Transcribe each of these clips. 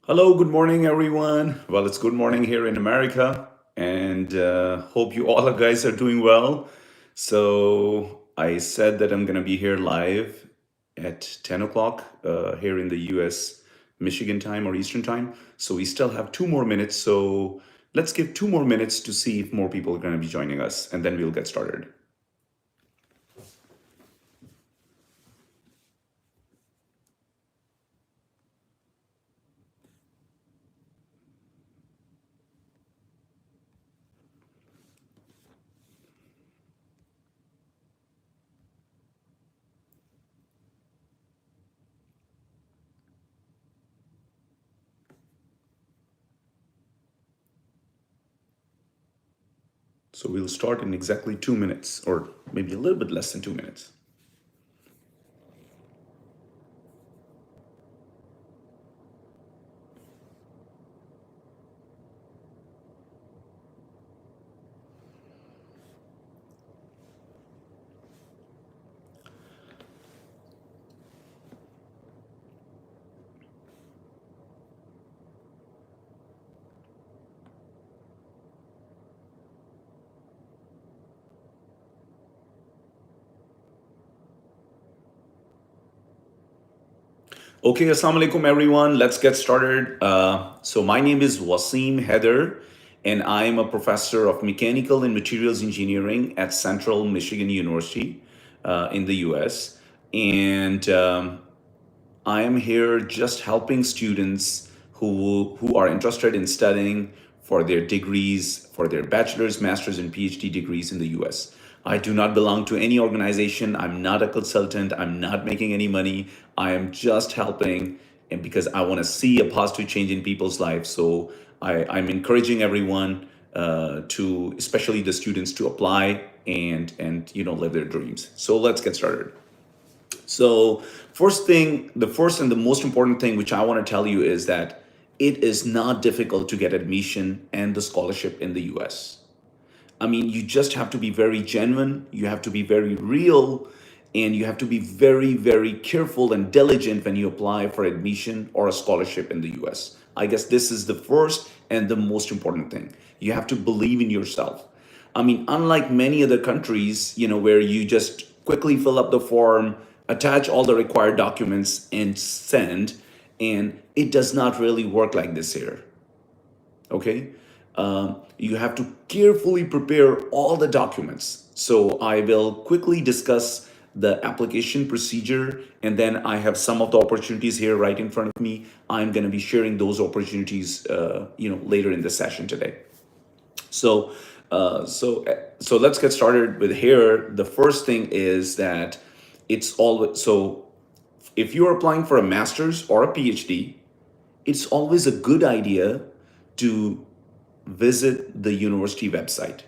Hello, good morning, everyone. Well, it's good morning here in America, and hope you all guys are doing well. So, I said that I'm going to be here live at 10 o'clock here in the US, Michigan time or Eastern time. So, we still have 2 more minutes. So, let's give 2 more minutes to see if more people are going to be joining us, and then we'll get started. So, we'll start in exactly 2 minutes, or maybe a little bit less than 2 minutes. Okay, assalamu alaikum everyone. Let's get started. So my name is Wasim Heather, and I am a professor of mechanical and materials engineering at Central Michigan University in the US. And I am here just helping students who are interested in studying for their degrees, for their bachelor's, master's, and PhD degrees in the US. I do not belong to any organization. I'm not a consultant. I'm not making any money. I am just helping, and because I want to see a positive change in people's lives. So I'm encouraging everyone to, especially the students, to apply and live their dreams. So let's get started. So, the first and the most important thing which I want to tell you is that it is not difficult to get admission and the scholarship in the US. I mean, you just have to be very genuine, you have to be very real, and you have to be very, very careful and diligent when you apply for admission or a scholarship in the US. I guess this is the first and the most important thing. You have to believe in yourself. I mean, unlike many other countries, where you just quickly fill up the form, attach all the required documents, and send, and it does not really work like this here. Okay, you have to carefully prepare all the documents. So I will quickly discuss the application procedure, and then I have some of the opportunities here right in front of me. I'm going to be sharing those opportunities later in the session today. So uh, so uh, so let's get started with here. The first thing is that it's always so if you're applying for a master's or a PhD, it's always a good idea to visit the university website.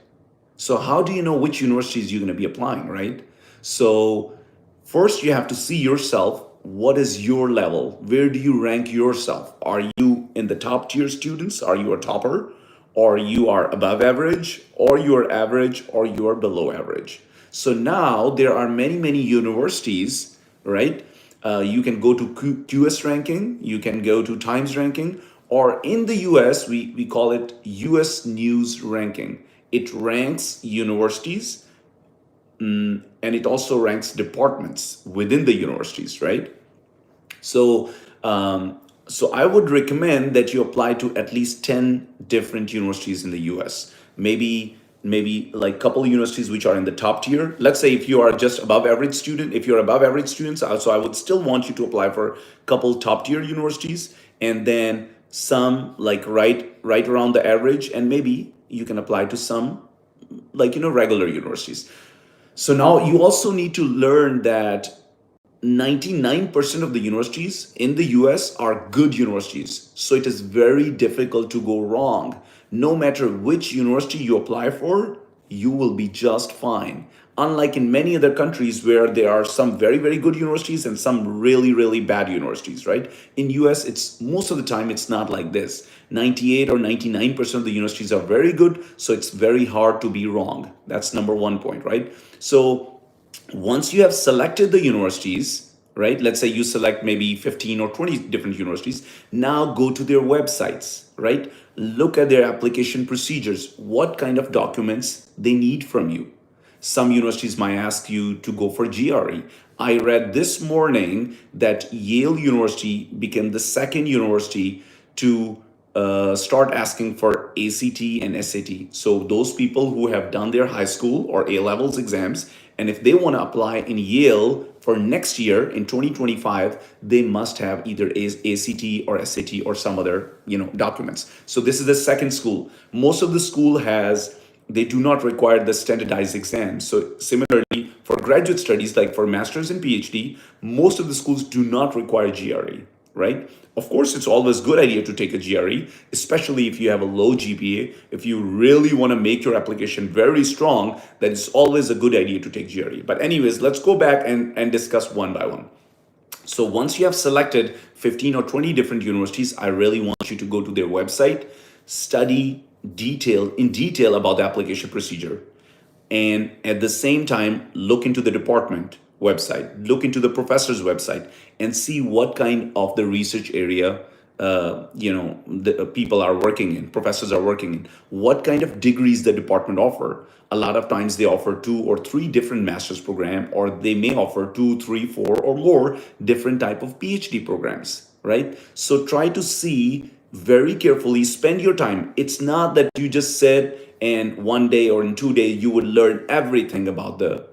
So how do you know which universities you're going to be applying, right? So first you have to see yourself. What is your level? Where do you rank yourself? Are you in the top tier students? Are you a topper? Or you are above average? Or you are average? Or you are below average? So now there are many, many universities, right? You can go to QS ranking, you can go to Times ranking, or in the US, we call it US News ranking. It ranks universities, and it also ranks departments within the universities, right? So, so I would recommend that you apply to at least 10 different universities in the US. Maybe like couple universities which are in the top tier. Let's say if you are just above average student, if you're above average students, so I would still want you to apply for a couple top tier universities, and then some like right around the average, and maybe you can apply to some like regular universities. So now you also need to learn that 99% of the universities in the US are good universities. So it is very difficult to go wrong. No matter which university you apply for, you will be just fine. Unlike in many other countries where there are some very, very good universities and some really, really bad universities, right? In US, it's most of the time it's not like this. 98 or 99% of the universities are very good, so it's very hard to be wrong. That's number one point, right? So once you have selected the universities, right? Let's say you select maybe 15 or 20 different universities. Now go to their websites, right? Look at their application procedures, what kind of documents they need from you. Some universities might ask you to go for GRE. I read this morning that Yale University became the second university to start asking for ACT and SAT. So those people who have done their high school or A levels exams, and if they want to apply in Yale for next year in 2025, they must have either ACT or SAT or some other documents. So this is the second school. Most of the school has, they do not require the standardized exams. So similarly, for graduate studies, like for master's and PhD, most of the schools do not require GRE, right? Of course, it's always a good idea to take a GRE, especially if you have a low GPA. If you really want to make your application very strong, then it's always a good idea to take GRE. But anyways, let's go back and discuss one by one. So once you have selected 15 or 20 different universities, I really want you to go to their website, study in detail about the application procedure, and at the same time look into the department website, look into the professor's website, and see what kind of the research area the people are working in, professors are working in, what kind of degrees the department offer. A lot of times they offer 2 or 3 different master's program, or they may offer 2, 3, 4 or more different type of PhD programs, right? So try to see very carefully, spend your time. It's not that you just sit and one day or in 2 days you would learn everything about the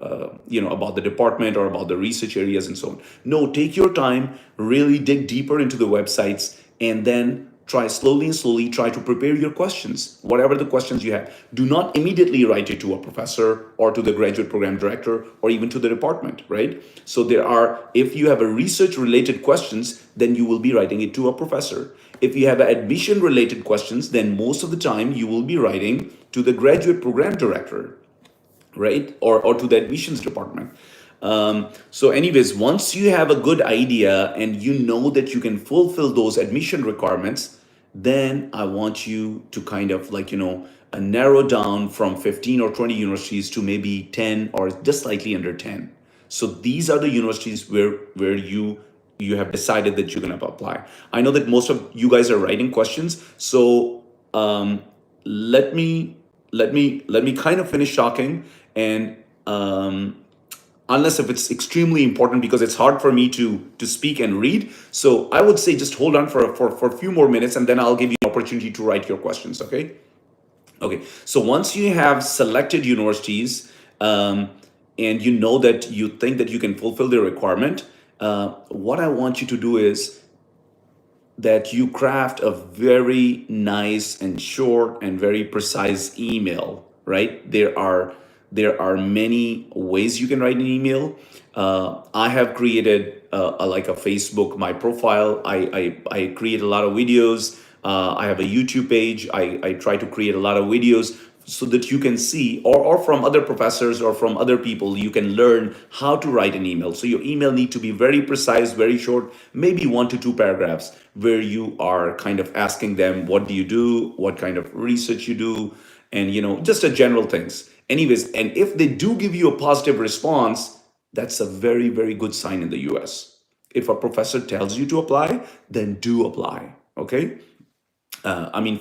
about the department or about the research areas and so on. No, take your time, really dig deeper into the websites, and then try slowly and slowly try to prepare your questions, whatever the questions you have. Do not immediately write it to a professor or to the graduate program director or even to the department, right? So there are, if you have a research related questions, then you will be writing it to a professor. If you have admission related questions, then most of the time you will be writing to the graduate program director, right? Or to the admissions department. So anyways, once you have a good idea and you know that you can fulfill those admission requirements, then I want you to kind of narrow down from 15 or 20 universities to maybe 10 or just slightly under 10. So these are the universities where you have decided that you're going to apply. I know that most of you guys are writing questions, so let me kind of finish talking, and unless if it's extremely important, because it's hard for me to speak and read. So I would say just hold on for a few more minutes, and then I'll give you an opportunity to write your questions. Okay. So once you have selected universities, and you know that you think that you can fulfill the requirement, what I want you to do is that you craft a very nice and short and very precise email, right? There are many ways you can write an email. I have created like a Facebook, my profile. I create a lot of videos. I have a YouTube page. I try to create a lot of videos so that you can see, or from other professors or from other people, you can learn how to write an email. So your email need to be very precise, very short, maybe 1 to 2 paragraphs, where you are kind of asking them, what do you do, what kind of research you do, and just a general things. Anyways, and if they do give you a positive response, that's a very, very good sign in the US. If a professor tells you to apply, then do apply. Okay.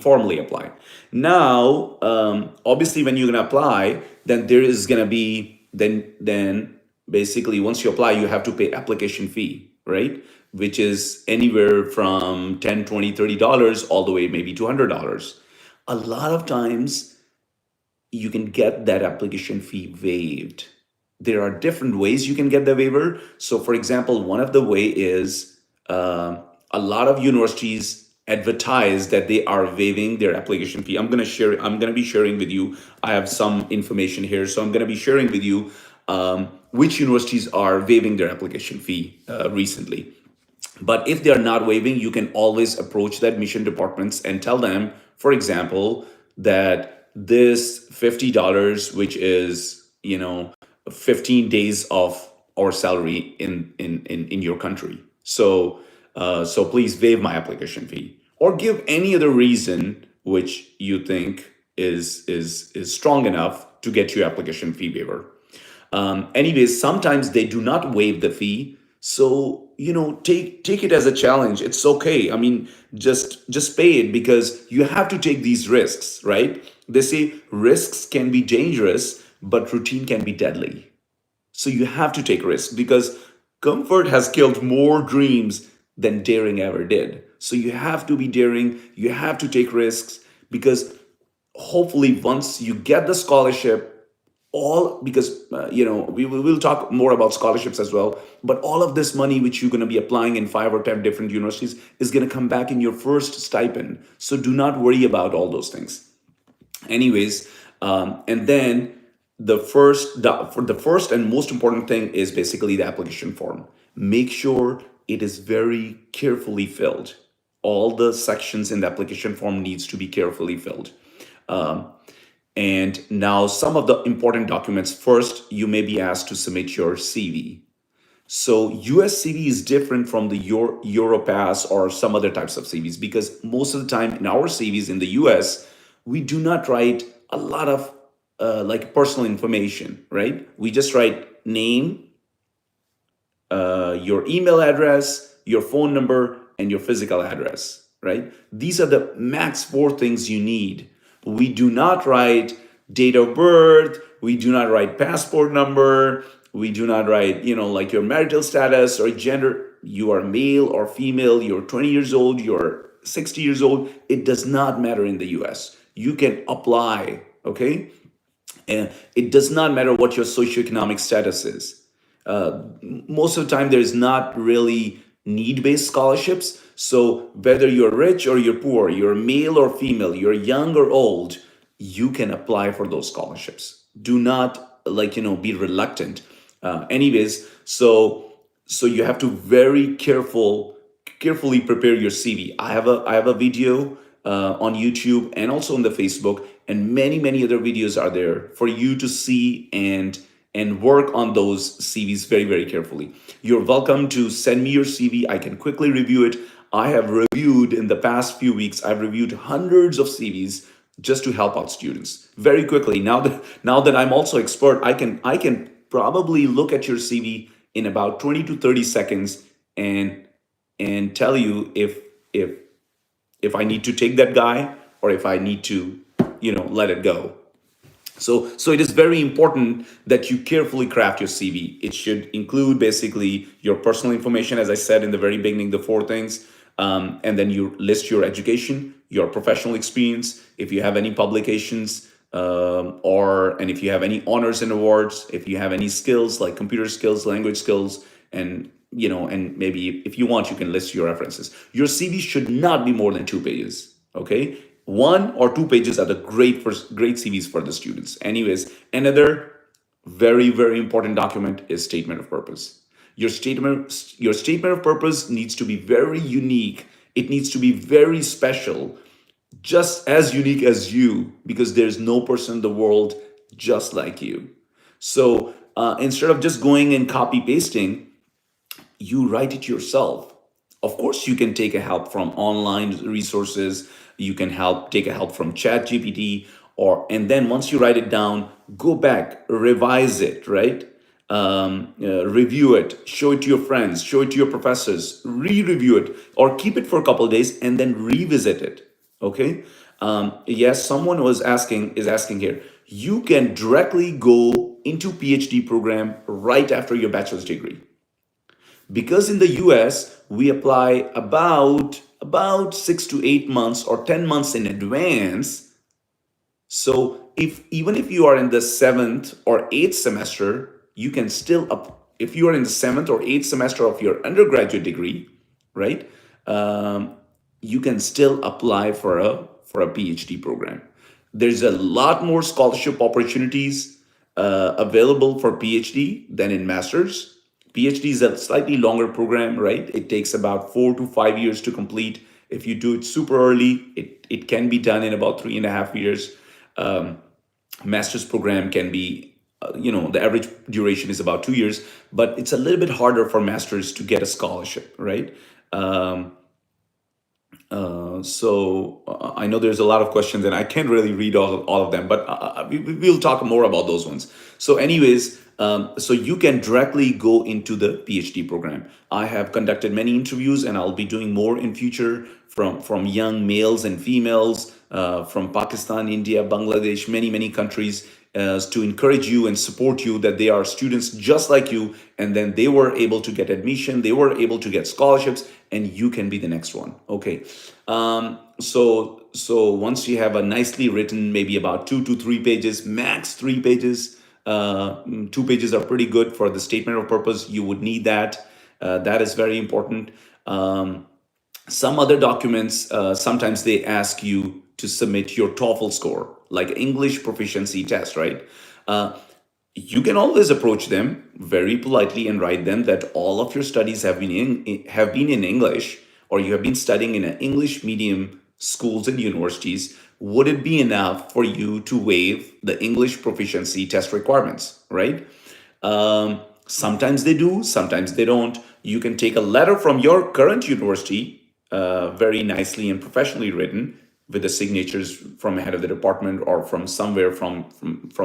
Formally apply. Now, obviously, when you're gonna apply, then there is gonna be then basically once you apply, you have to pay application fee, right? Which is anywhere from 10, 20, $30 all the way maybe $200. A lot of times you can get that application fee waived. There are different ways you can get the waiver. So, for example, one of the way is a lot of universities advertise that they are waiving their application fee. I'm going to be sharing with you. I have some information here, so I'm going to be sharing with you which universities are waiving their application fee recently. But if they are not waiving, you can always approach the admission departments and tell them, for example, that this $50, which is 15 days of our salary in your country. So please waive my application fee, or give any other reason which you think is strong enough to get your application fee waiver. Anyways, sometimes they do not waive the fee. So, take it as a challenge. It's okay. I mean, just pay it, because you have to take these risks, right? They say risks can be dangerous, but routine can be deadly. So you have to take risks, because comfort has killed more dreams than daring ever did. So you have to be daring, you have to take risks, because hopefully once you get the scholarship, all because we will talk more about scholarships as well, but all of this money which you're going to be applying in 5 or 10 different universities is going to come back in your first stipend. So do not worry about all those things. Anyways, and then for the first and most important thing is basically the application form. Make sure it is very carefully filled. All the sections in the application form needs to be carefully filled. um, and now some of the important documents. First, you may be asked to submit your CV. So US CV is different from the Europass or some other types of CVs, because most of the time in our CVs in the US, we do not write a lot of like personal information, right? We just write name, your email address, your phone number, and your physical address, right? These are the max four things you need. We do not write date of birth, we do not write passport number, we do not write, like your marital status or gender. You are male or female, you're 20 years old, you're 60 years old. It does not matter in the US. You can apply, okay? And it does not matter what your socioeconomic status is. Most of the time, there's not really need-based scholarships. So whether you're rich or you're poor, you're male or female, you're young or old, you can apply for those scholarships. Do not be reluctant. Anyways, so you have to very carefully prepare your CV. I have a video on YouTube and also on the Facebook, and many other videos are there for you to see and work on those CVs very carefully. You're welcome to send me your CV. I can quickly review it. I have reviewed in the past few weeks. I've reviewed hundreds of CVs just to help out students very quickly. Now that I'm also expert, I can probably look at your CV in about 20 to 30 seconds and tell you if I need to take that guy or if I need to, let it go. So it is very important that you carefully craft your CV. It should include basically your personal information, as I said in the very beginning, the four things, and then you list your education, your professional experience, if you have any publications, and if you have any honors and awards, if you have any skills like computer skills, language skills, and maybe if you want, you can list your references. Your CV should not be more than 2 pages. Okay, 1 or 2 pages are the great CVs for the students. Anyways, another very important document is statement of purpose. Your statement of purpose needs to be very unique. It needs to be very special, just as unique as you, because there's no person in the world just like you. So instead of just going and copy pasting, you write it yourself. Of course, you can take a help from online resources. You can take a help from Chat GPT, and then once you write it down, go back, revise it, right? Review it, show it to your friends, show it to your professors, re-review it, or keep it for a couple of days and then revisit it. Okay. Yes, someone is asking here. You can directly go into PhD program right after your bachelor's degree, because in the US we apply about 6 to 8 months or 10 months in advance. So even if you are in the seventh or eighth semester, you can still if you are in the seventh or eighth semester of your undergraduate degree, right? You can still apply for a PhD program. There's a lot more scholarship opportunities available for PhD than in masters. PhD is a slightly longer program, right? It takes about 4 to 5 years to complete. If you do it super early, it can be done in about 3.5 years. Master's program can be, the average duration is about 2 years, but it's a little bit harder for masters to get a scholarship, right? So I know there's a lot of questions and I can't really read all of them, but we'll talk more about those ones. So anyways, So you can directly go into the PhD program. I have conducted many interviews, and I'll be doing more in future from young males and females from Pakistan, India, Bangladesh, many countries, to encourage you and support you that they are students just like you, and then they were able to get admission, they were able to get scholarships, and you can be the next one. Okay. So once you have a nicely written, maybe about 2 to 3 pages, max 3 pages, 2 pages are pretty good for the statement of purpose. You would need that. That is very important. Some other documents, sometimes they ask you to submit your TOEFL score, like English proficiency test, right? Uh, you can always approach them very politely and write them that all of your studies have been in English, or you have been studying in an English medium schools and universities. Would it be enough for you to waive the English proficiency test requirements, right? Sometimes they do, sometimes they don't. You can take a letter from your current university, very nicely and professionally written, with the signatures from a head of the department or from somewhere from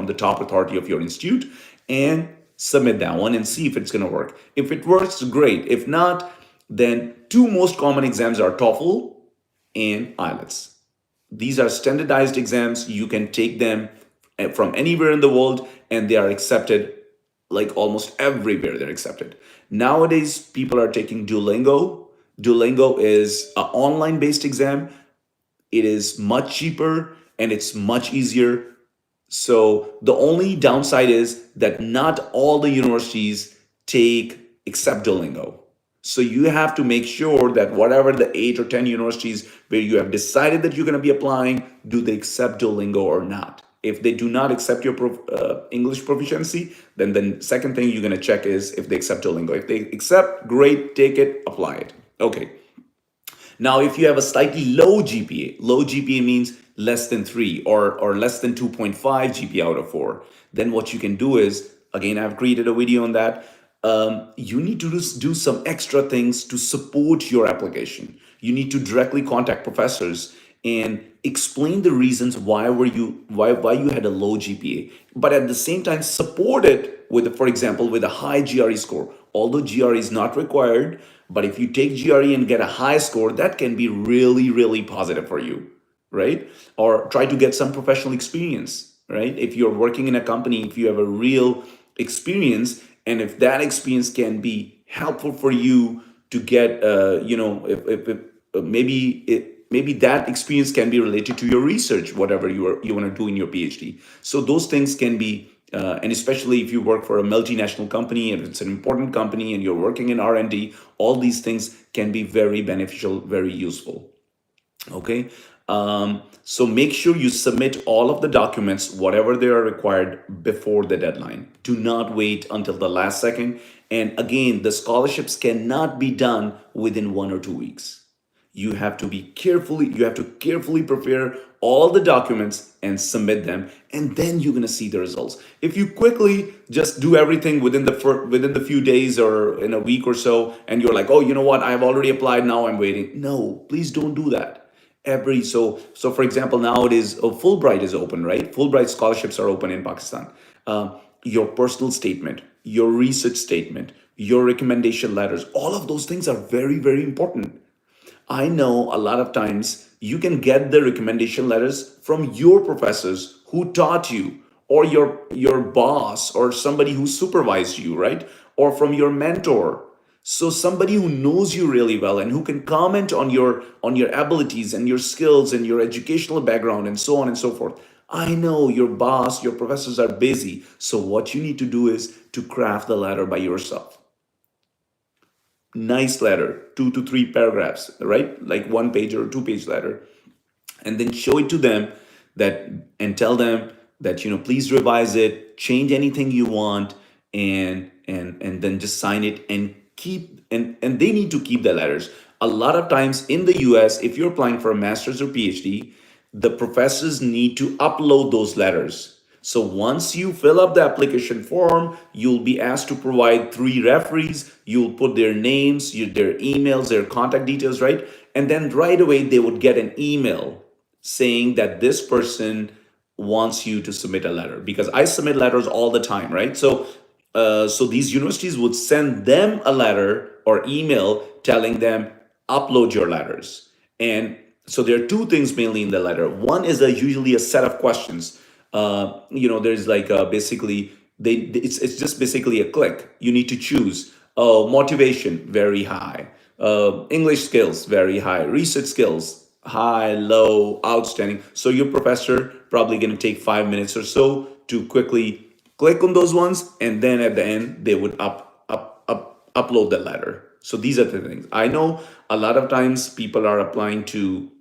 the top authority of your institute, and submit that one and see if it's going to work. If it works, great. If not, then two most common exams are TOEFL and IELTS. These are standardized exams. You can take them from anywhere in the world, and they are accepted, like almost everywhere they're accepted. Nowadays, people are taking Duolingo. Duolingo is an online based exam. It is much cheaper and it's much easier. So the only downside is that not all the universities take accept Duolingo. So you have to make sure that whatever the 8 or 10 universities where you have decided that you're going to be applying, do they accept Duolingo or not? If they do not accept your English proficiency, then the second thing you're going to check is if they accept Duolingo. If they accept, great, take it, apply it. Okay. Now, if you have a slightly low GPA means less than 3 or less than 2.5 GPA out of 4, then what you can do is, again, I've created a video on that. You need to do some extra things to support your application. You need to directly contact professors and explain the reasons why you had a low GPA, but at the same time support it with, for example, with a high GRE score. Although GRE is not required, but if you take GRE and get a high score, that can be really positive for you, right? Or try to get some professional experience, right? If you're working in a company, if you have a real experience, and if that experience can be helpful for you to get, if maybe that experience can be related to your research, whatever you want to do in your PhD. So those things can be, and especially if you work for a multinational company, if it's an important company and you're working in R&D, all these things can be very beneficial, very useful. Okay. So make sure you submit all of the documents, whatever they are required, before the deadline. Do not wait until the last second. And again, the scholarships cannot be done within 1 or 2 weeks. You have to carefully prepare all the documents and submit them, and then you're going to see the results. If you quickly just do everything within the few days or in a week or so, and you're like, oh, you know what, I've already applied, now I'm waiting. No, please don't do that. So for example, nowadays, Fulbright is open, right? Fulbright scholarships are open in Pakistan. Your personal statement, your research statement, your recommendation letters, all of those things are very important. I know a lot of times you can get the recommendation letters from your professors who taught you, or your boss, or somebody who supervised you, right? Or from your mentor. So somebody who knows you really well and who can comment on your abilities and your skills and your educational background and so on and so forth. I know your boss, your professors are busy. So what you need to do is to craft the letter by yourself. Nice letter, 2 to 3 paragraphs, right? Like 1 page or 2 page letter, and then show it to them, that and tell them that, please revise it, change anything you want, and then just sign it and keep, and they need to keep the letters. A lot of times in the US, if you're applying for a master's or PhD, the professors need to upload those letters. So once you fill up the application form, you'll be asked to provide 3 referees. You'll put their names, their emails, their contact details, right? And then right away, they would get an email saying that this person wants you to submit a letter, because I submit letters all the time, right? So So these universities would send them a letter or email telling them upload your letters. And so there are two things mainly in the letter. One is usually a set of questions. There's like basically it's just basically a click. You need to choose. Motivation very high, English skills very high, research skills high, low, outstanding. So your professor probably going to take 5 minutes or so to quickly click on those ones, and then at the end they would upload the letter. So these are the things. I know a lot of times people are applying to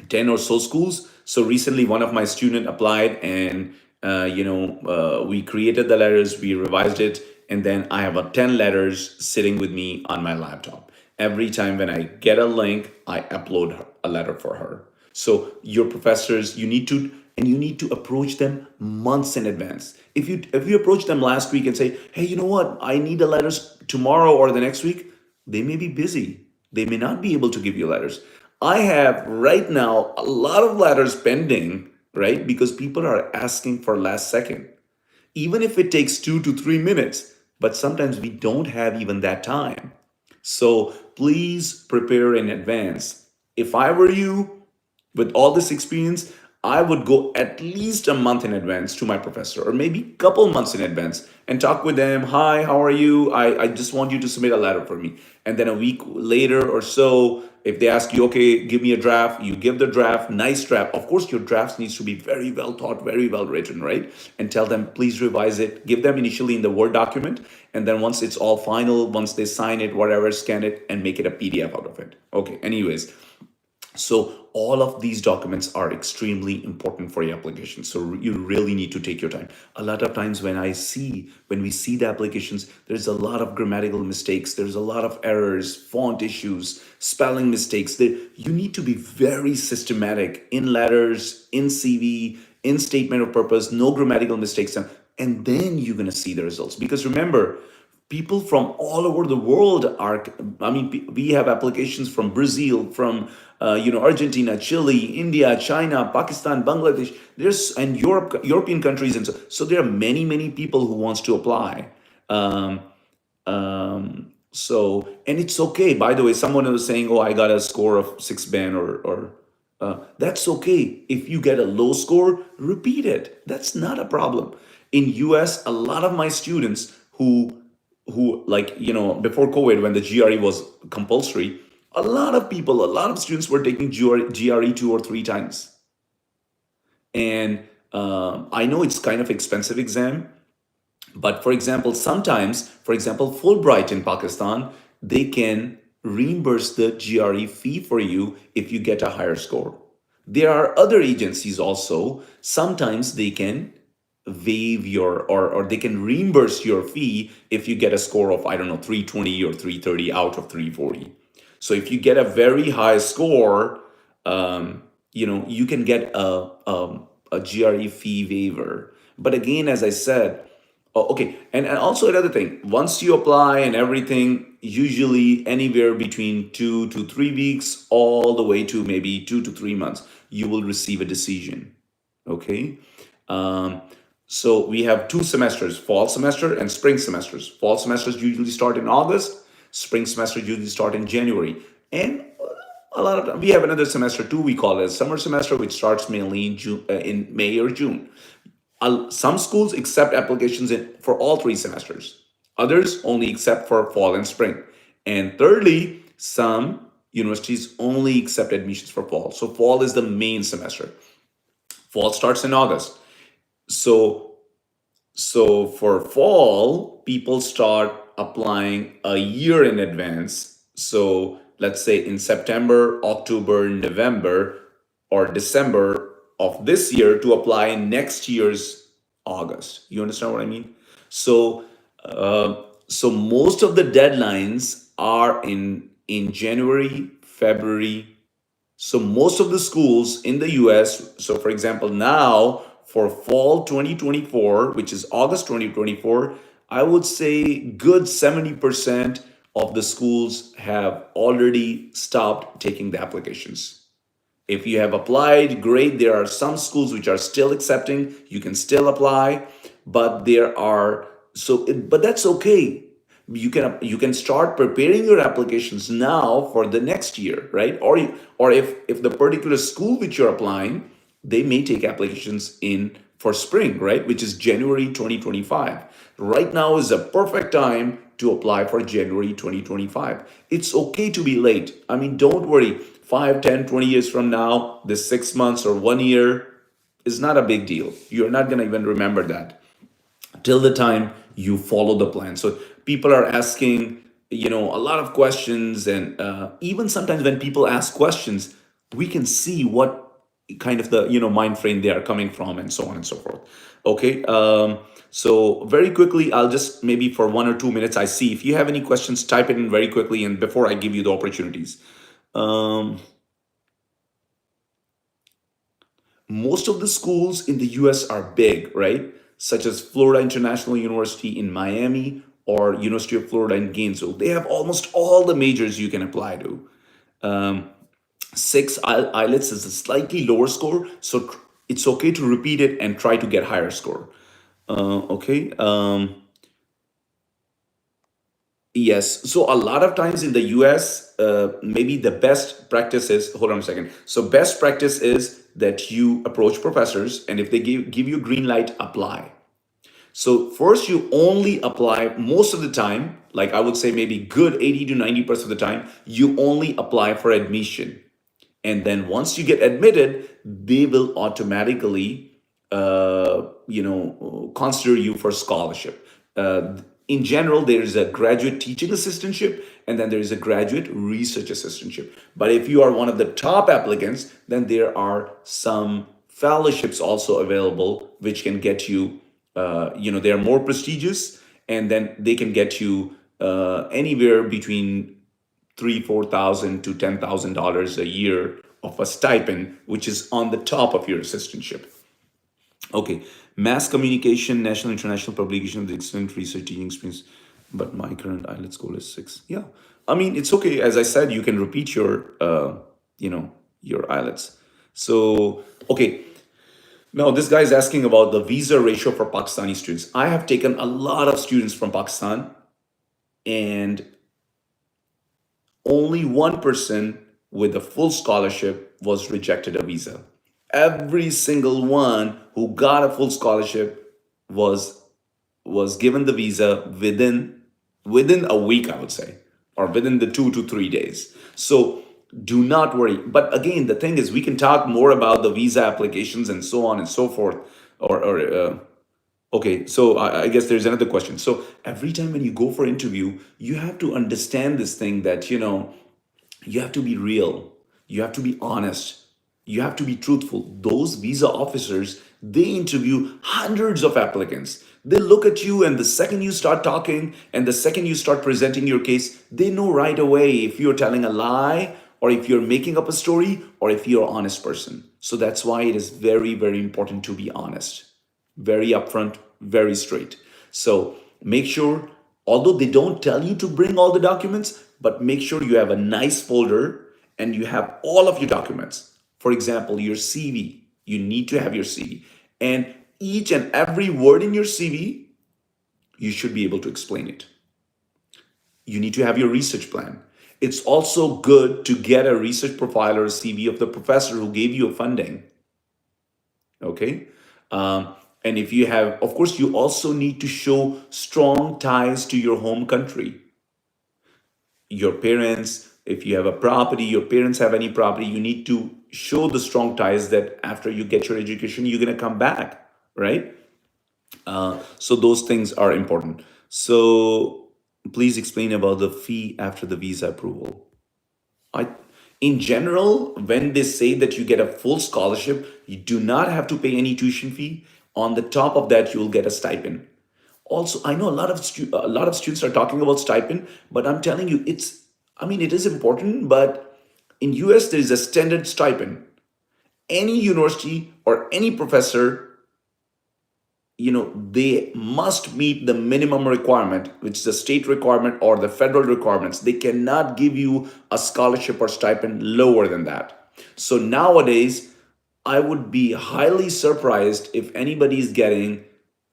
10 or so schools. So recently one of my student applied, and we created the letters, we revised it, and then I have 10 letters sitting with me on my laptop. Every time when I get a link, I upload a letter for her. So your professors, you need to approach them months in advance. If you approach them last week and say, hey, you know what, I need the letters tomorrow or the next week, they may be busy. They may not be able to give you letters. I have right now a lot of letters pending, right? Because people are asking for last second, even if it takes 2 to 3 minutes. But sometimes we don't have even that time. So please prepare in advance. If I were you, with all this experience, I would go at least a month in advance to my professor, or maybe a couple months in advance, and talk with them. Hi, how are you? I just want you to submit a letter for me. And then a week later or so, if they ask you, okay, give me a draft, you give the draft, nice draft. Of course, your drafts needs to be very well thought, very well written, right? And tell them, please revise it. Give them initially in the Word document. And then once it's all final, once they sign it, whatever, scan it and make it a PDF out of it. Okay, anyways. So all of these documents are extremely important for your application. So you really need to take your time. A lot of times when we see the applications, there's a lot of grammatical mistakes. There's a lot of errors, font issues, spelling mistakes. You need to be very systematic in letters, in CV, in statement of purpose, no grammatical mistakes. And then you're going to see the results. Because remember, people from all over the world are, I mean, we have applications from Brazil, from Argentina, Chile, India, China, Pakistan, Bangladesh, and European countries. And so there are many people who wants to apply. And it's okay. By the way, someone was saying, oh, I got a score of 6 band, or that's okay. If you get a low score, repeat it. That's not a problem. In US, a lot of my students who like, before COVID, when the GRE was compulsory, a lot of students were taking GRE 2 or 3 times. And I know it's kind of expensive exam, but for example, Fulbright in Pakistan, they can reimburse the GRE fee for you if you get a higher score. There are other agencies also, sometimes they can waive your, or they can reimburse your fee if you get a score of, I don't know, 320 or 330 out of 340. So if you get a very high score, you can get a GRE fee waiver. But again, as I said, oh, okay, and also another thing, once you apply and everything, usually anywhere between 2 to 3 weeks, all the way to maybe 2 to 3 months, you will receive a decision. Okay. So we have 2 semesters, fall semester and spring semesters. Fall semesters usually start in August, spring semesters usually start in January. And a lot of time, we have another semester too, we call it summer semester, which starts mainly in May or June. Some schools accept applications for all 3 semesters. Others only accept for fall and spring. And thirdly, some universities only accept admissions for fall. So fall is the main semester. Fall starts in August. So for fall, people start applying a year in advance. So let's say in September, October, November, or December of this year to apply in next year's August. You understand what I mean? So so most of the deadlines are in January, February. So most of the schools in the US, so for example, now for fall 2024, which is August 2024, I would say good 70% of the schools have already stopped taking the applications. If you have applied, great. There are some schools which are still accepting. You can still apply, but there are But that's okay. You can start preparing your applications now for the next year, right? Or if the particular school which you're applying, they may take applications in for spring, right, which is January 2025. Right now is a perfect time to apply for January 2025. It's okay to be late. I mean, don't worry. 5, 10, 20 years from now, this 6 months or 1 year is not a big deal. You're not going to even remember that till the time you follow the plan. So people are asking, a lot of questions, and even sometimes when people ask questions, we can see what kind of the mind frame they are coming from, and so on and so forth. Okay. So very quickly, I'll just maybe for 1 or 2 minutes, I see if you have any questions, type it in very quickly, and before I give you the opportunities. um, Most of the schools in the US are big, right? Such as Florida International University in Miami or University of Florida in Gainesville. They have almost all the majors you can apply to. Um, Six IELTS is a slightly lower score, so it's okay to repeat it and try to get higher score. Okay. Yes. So a lot of times in the US, maybe the best practice is, hold on a second. So best practice is that you approach professors, and if they give you green light, apply. So first you only apply most of the time, like I would say maybe good 80 to 90% of the time, you only apply for admission. And then once you get admitted, they will automatically consider you for scholarship. In general, there is a graduate teaching assistantship, and then there is a graduate research assistantship. But if you are one of the top applicants, then there are some fellowships also available which can get you, they are more prestigious, and then they can get you anywhere between 3, 4 thousand to $10,000 a year of a stipend, which is on the top of your assistantship. Okay, mass communication, national, international publication with excellent research teaching experience. But my current IELTS score is 6. Yeah, I mean it's okay. As I said, you can repeat your IELTS. So okay, now this guy is asking about the visa ratio for Pakistani students. I have taken a lot of students from Pakistan, and only one person with a full scholarship was rejected a visa. Every single one who got a full scholarship was given the visa within a week, I would say, or within the 2 to 3 days. So do not worry. But again, the thing is, we can talk more about the visa applications and so on and so forth. Okay, so I guess there's another question. So every time when you go for interview, you have to understand this thing that you have to be real, you have to be honest, you have to be truthful. Those visa officers, they interview hundreds of applicants. They look at you, and the second you start talking and the second you start presenting your case, they know right away if you're telling a lie, or if you're making up a story, or if you're an honest person. So that's why it is very, very important to be honest, very upfront, very straight. So make sure, although they don't tell you to bring all the documents, but make sure you have a nice folder and you have all of your documents. For example, your CV, you need to have your CV. And each and every word in your CV, you should be able to explain it. You need to have your research plan. It's also good to get a research profile or a CV of the professor who gave you a funding. Okay. And if you have, of course, you also need to show strong ties to your home country. Your parents, if you have a property, your parents have any property, you need to show the strong ties that after you get your education, you're going to come back, right? So those things are important. So please explain about the fee after the visa approval. I, in general, when they say that you get a full scholarship, you do not have to pay any tuition fee. On the top of that, you will get a stipend. Also, I know a lot of students are talking about stipend, but I'm telling you, it is important. But in US, there is a standard stipend. Any university or any professor, they must meet the minimum requirement, which is the state requirement or the federal requirements. They cannot give you a scholarship or stipend lower than that. So nowadays, I would be highly surprised if anybody is getting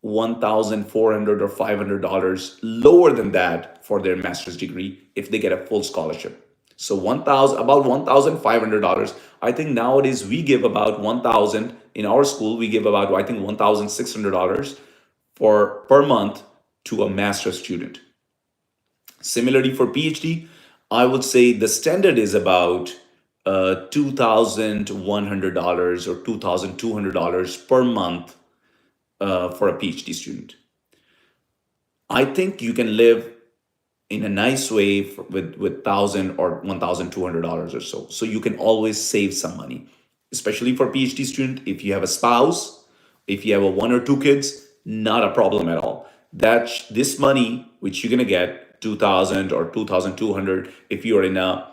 $1,400 or $500 lower than that for their master's degree if they get a full scholarship. So 1,000, about $1,500. I think nowadays we give about 1,000 in our school. We give about, I think, $1,600 for per month to a master's student. Similarly, for PhD, I would say the standard is about $2,100 or $2,200 per month for a PhD student. I think you can live in a nice way with $1,000 or $1,200 or so. So you can always save some money, especially for PhD student. If you have a spouse, if you have a one or two kids, not a problem at all. That this money which you're gonna get 2,000 or 2,200 if you are in a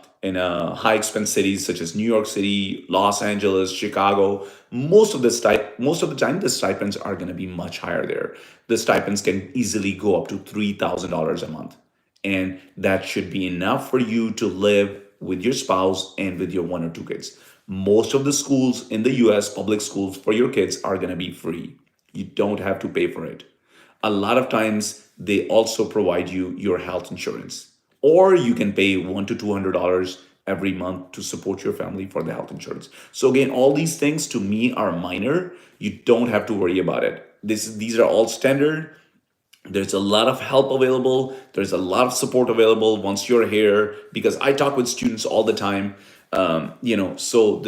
high expense cities such as New York City, Los Angeles, Chicago, most of the time the stipends are going to be much higher there. The stipends can easily go up to $3,000 a month, and that should be enough for you to live with your spouse and with your one or two kids. Most of the schools in the US, public schools for your kids, are going to be free. You don't have to pay for it. A lot of times they also provide you your health insurance, or you can pay $100 to $200 every month to support your family for the health insurance. So again, all these things to me are minor. You don't have to worry about it. These are all standard. There's a lot of help available. There's a lot of support available once you're here, because I talk with students all the time. So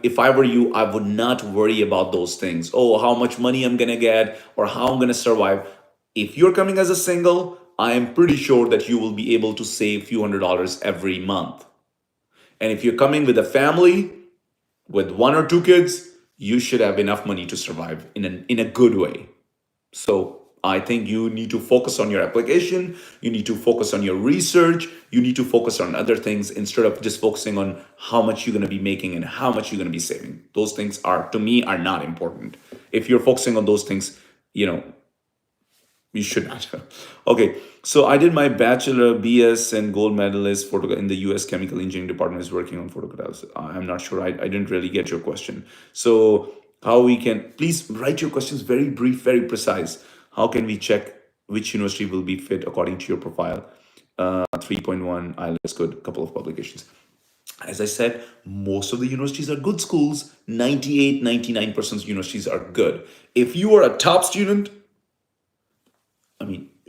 if I were you, I would not worry about those things. Oh, how much money I'm gonna get or how I'm gonna survive. If you're coming as a single, I am pretty sure that you will be able to save a few $100s every month. And if you're coming with a family with one or two kids, you should have enough money to survive in a good way. So I think you need to focus on your application. You need to focus on your research. You need to focus on other things instead of just focusing on how much you're going to be making and how much you're going to be saving. Those things are, to me, are not important. If you're focusing on those things, you should not. Okay, so I did my bachelor, BS, and gold medalist in the U.S. Chemical Engineering Department is working on photocatalysis. I'm not sure. I didn't really get your question. So how we can, please write your questions very brief, very precise. How can we check which university will be fit according to your profile? 3.1 IELTS good, couple of publications. As I said, most of the universities are good schools. 98, 99% of universities are good. If you are a top student,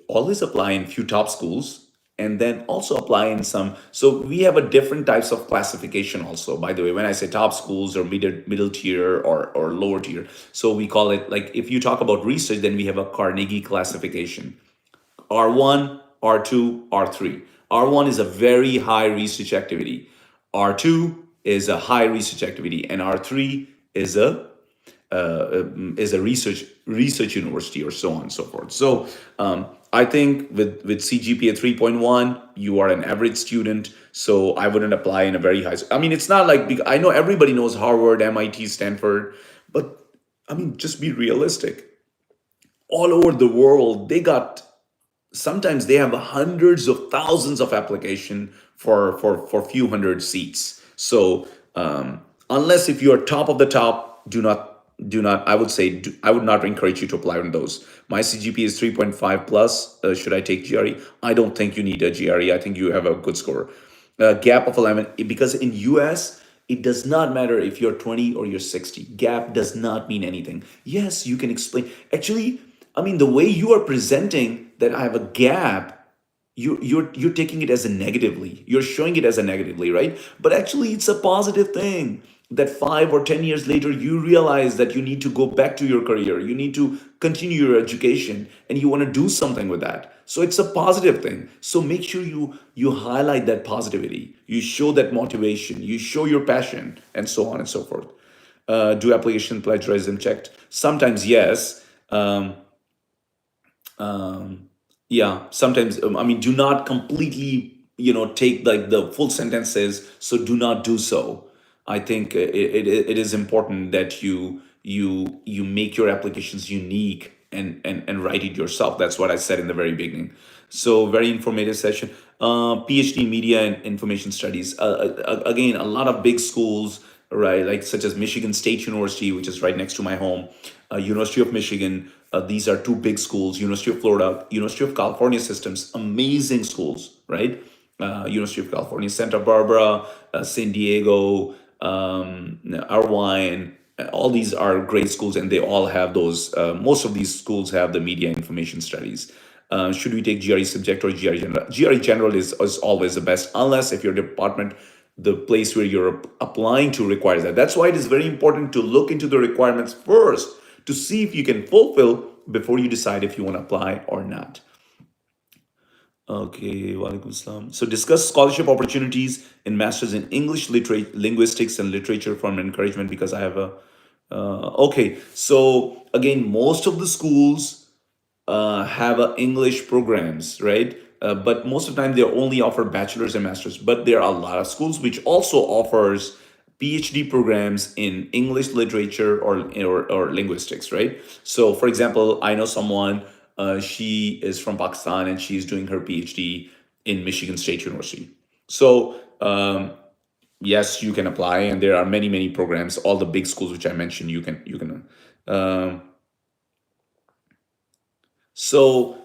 always apply in few top schools and then also apply in some. So we have a different types of classification also, by the way, when I say top schools or middle tier or lower tier. So we call it, like, if you talk about research, then we have a Carnegie classification. R1, R2, R3. R1 is a very high research activity. R2 is a high research activity, and R3 is a research university, or so on and so forth. So I think with CGPA 3.1, you are an average student. So I wouldn't apply in a very high. It's not like, I know everybody knows Harvard, MIT, Stanford, but just be realistic. All over the world, sometimes they have hundreds of thousands of application for few hundred seats. So unless if you're top of the top, do not, I would say, I would not encourage you to apply on those. My CGPA is 3.5 plus. Should I take GRE? I don't think you need a GRE. I think you have a good score. Gap of 11, because in US, it does not matter if you're 20 or you're 60. Gap does not mean anything. Yes, you can explain. Actually, the way you are presenting that I have a gap, you're taking it as a negatively. You're showing it as a negatively, right? But actually, it's a positive thing that 5 or 10 years later, you realize that you need to go back to your career. You need to continue your education, and you want to do something with that. So it's a positive thing. So make sure you highlight that positivity. You show that motivation. You show your passion, and so on and so forth. Do application plagiarism checked? Sometimes yes. Yeah, sometimes. Do not completely, take like the full sentences. So do not do so. I think it is important that you make your applications unique and write it yourself. That's what I said in the very beginning. So very informative session. PhD Media and Information Studies. Again, a lot of big schools, right? Like such as Michigan State University, which is right next to my home, University of Michigan, These are two big schools: University of Florida, University of California systems, amazing schools, right? University of California, Santa Barbara, San Diego, Irvine. All these are great schools, and they all have those. Most of these schools have the media information studies. Should we take GRE subject or GRE general? GRE general is always the best, unless if your department, the place where you're applying to, requires that. That's why it is very important to look into the requirements first to see if you can fulfill before you decide if you want to apply or not. Okay, walaikum salam. So discuss scholarship opportunities in masters in English, linguistics, and literature for encouragement, because I have a. Okay, so again, most of the schools have English programs, right? But most of the time they only offer bachelor's and master's. But there are a lot of schools which also offers PhD programs in English literature or linguistics, right? So, for example, I know someone. She is from Pakistan and she's doing her PhD in Michigan State University. So, yes, you can apply, and there are many programs. All the big schools which I mentioned, you can. Um, so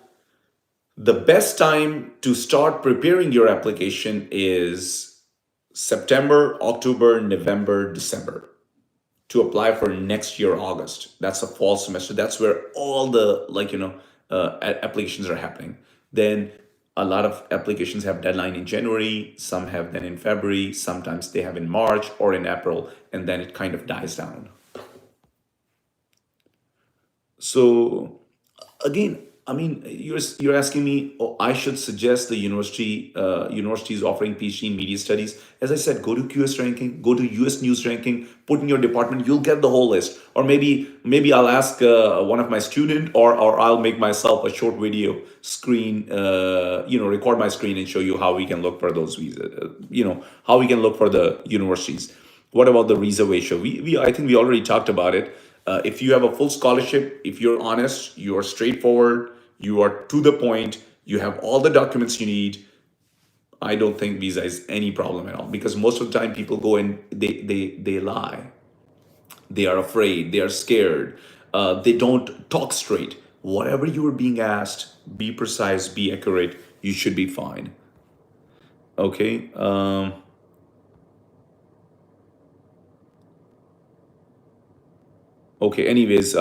the best time to start preparing your application is September, October, November, December, to apply for next year August. That's a fall semester. That's where all the, applications are happening. Then a lot of applications have deadline in January. Some have then in February. Sometimes they have in March or in April, and then it kind of dies down. So again, I mean, you're asking me, oh, I should suggest the universities offering PhD in media studies. As I said, go to QS ranking, go to US News ranking, put in your department, you'll get the whole list. Or maybe I'll ask one of my student, or I'll make myself a short video screen, record my screen and show you how we can look for those visa, how we can look for the universities. What about the visa ratio? We I think we already talked about it. If you have a full scholarship, if you're honest, you are straightforward, you are to the point, you have all the documents you need, I don't think visa is any problem at all. Because most of the time people go and they lie. They are afraid, they are scared, they don't talk straight. Whatever you are being asked, be precise, be accurate, you should be fine. Okay. Okay, anyways,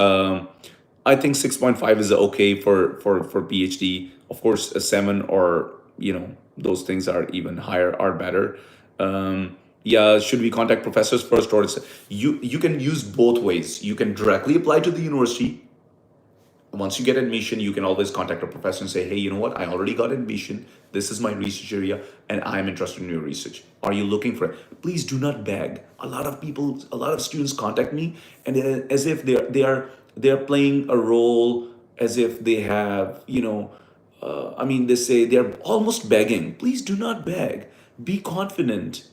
I think 6.5 is okay for PhD. Of course, a 7, or those things are even higher, are better. Yeah, should we contact professors first, or you can use both ways. You can directly apply to the university. Once you get admission, you can always contact a professor and say, hey, you know what? I already got admission. This is my research area, and I'm interested in your research. Are you looking for it? Please do not beg. A lot of students contact me, and as if they're playing a role, as if they have, they say they're almost begging. Please do not beg. Be confident,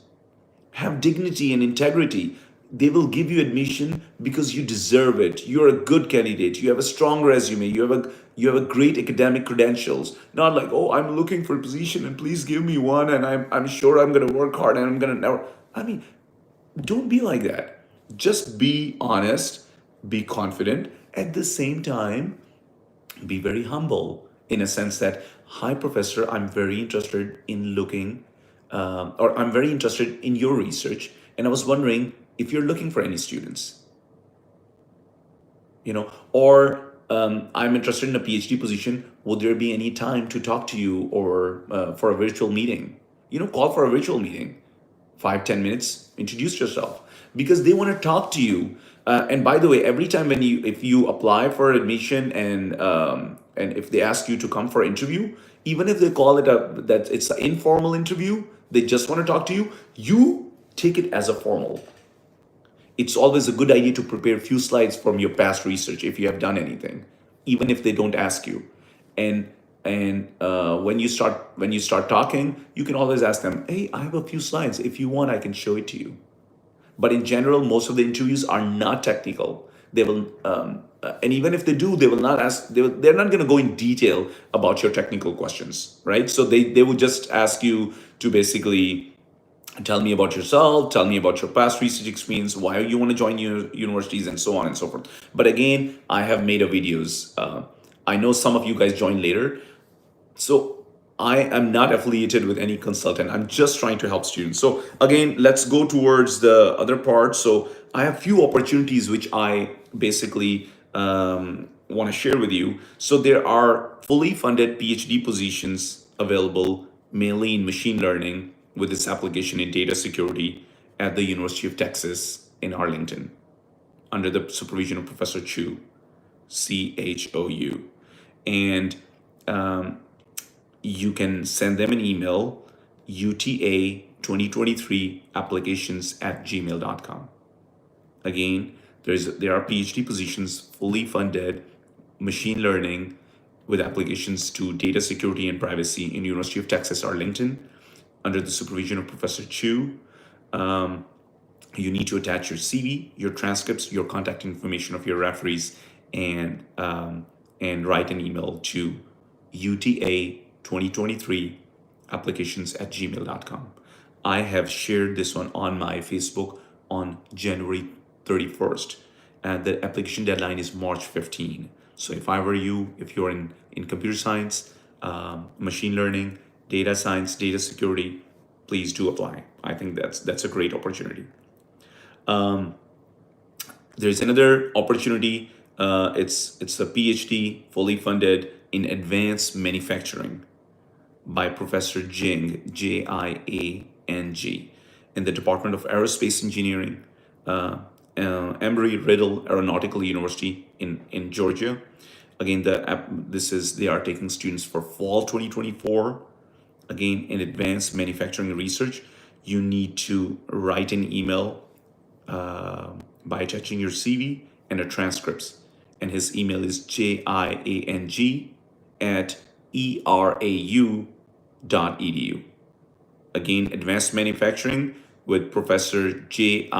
have dignity and integrity. They will give you admission because you deserve it. You're a good candidate. You have a strong resume. You have a great academic credentials. Not like, oh, I'm looking for a position and please give me one, and I'm sure I'm gonna work hard and I'm gonna never. I mean, don't be like that. Just be honest, be confident. At the same time, be very humble, in a sense that, hi, professor, I'm very interested in looking, or I'm very interested in your research, and I was wondering if you're looking for any students, or I'm interested in a PhD position. Would there be any time to talk to you, or for a virtual meeting? Call for a virtual meeting, 5-10 minutes, introduce yourself, because they want to talk to you. And by the way, every time if you apply for admission, and if they ask you to come for an interview, even if they call it that it's an informal interview, they just want to talk to you, you take it as a formal. It's always a good idea to prepare a few slides from your past research if you have done anything, even if they don't ask you. And when you start talking, you can always ask them, hey, I have a few slides, if you want I can show it to you. But in general, most of the interviews are not technical. They will, and even if they do, they will not ask. They're not going to go in detail about your technical questions, right? So they will just ask you to basically Tell me about yourself, tell me about your past research experience, why you want to join universities, and so on and so forth. But again, I have made a videos. I know some of you guys joined later, so I am not affiliated with any consultant. I'm just trying to help students. So again, let's go towards the other part. So I have few opportunities which I basically want to share with you. So there are fully funded PhD positions available mainly in machine learning with its application in data security at the University of Texas in Arlington under the supervision of Professor Chu, CHOU. And you can send them an email, UTA2023 applications at gmail.com. Again, there are PhD positions fully funded, machine learning with applications to data security and privacy in University of Texas, Arlington, under the supervision of Professor Chu. You need to attach your CV, your transcripts, your contact information of your referees, and write an email to UTA2023 applications at gmail.com. I have shared this one on my Facebook on January 31st, and the application deadline is March 15. So if I were you, if you're in computer science, machine learning, data science, data security, please do apply. I think that's a great opportunity. There's another opportunity. It's a PhD fully funded in advanced manufacturing by Professor Jing, Jiang, in the Department of Aerospace Engineering, Embry-Riddle Aeronautical University in Georgia. Again, they are taking students for fall 2024. Again, in advanced manufacturing research, you need to write an email by attaching your CV and a transcripts. And his email is jiang@erau.edu. Again, advanced manufacturing with Professor Jiang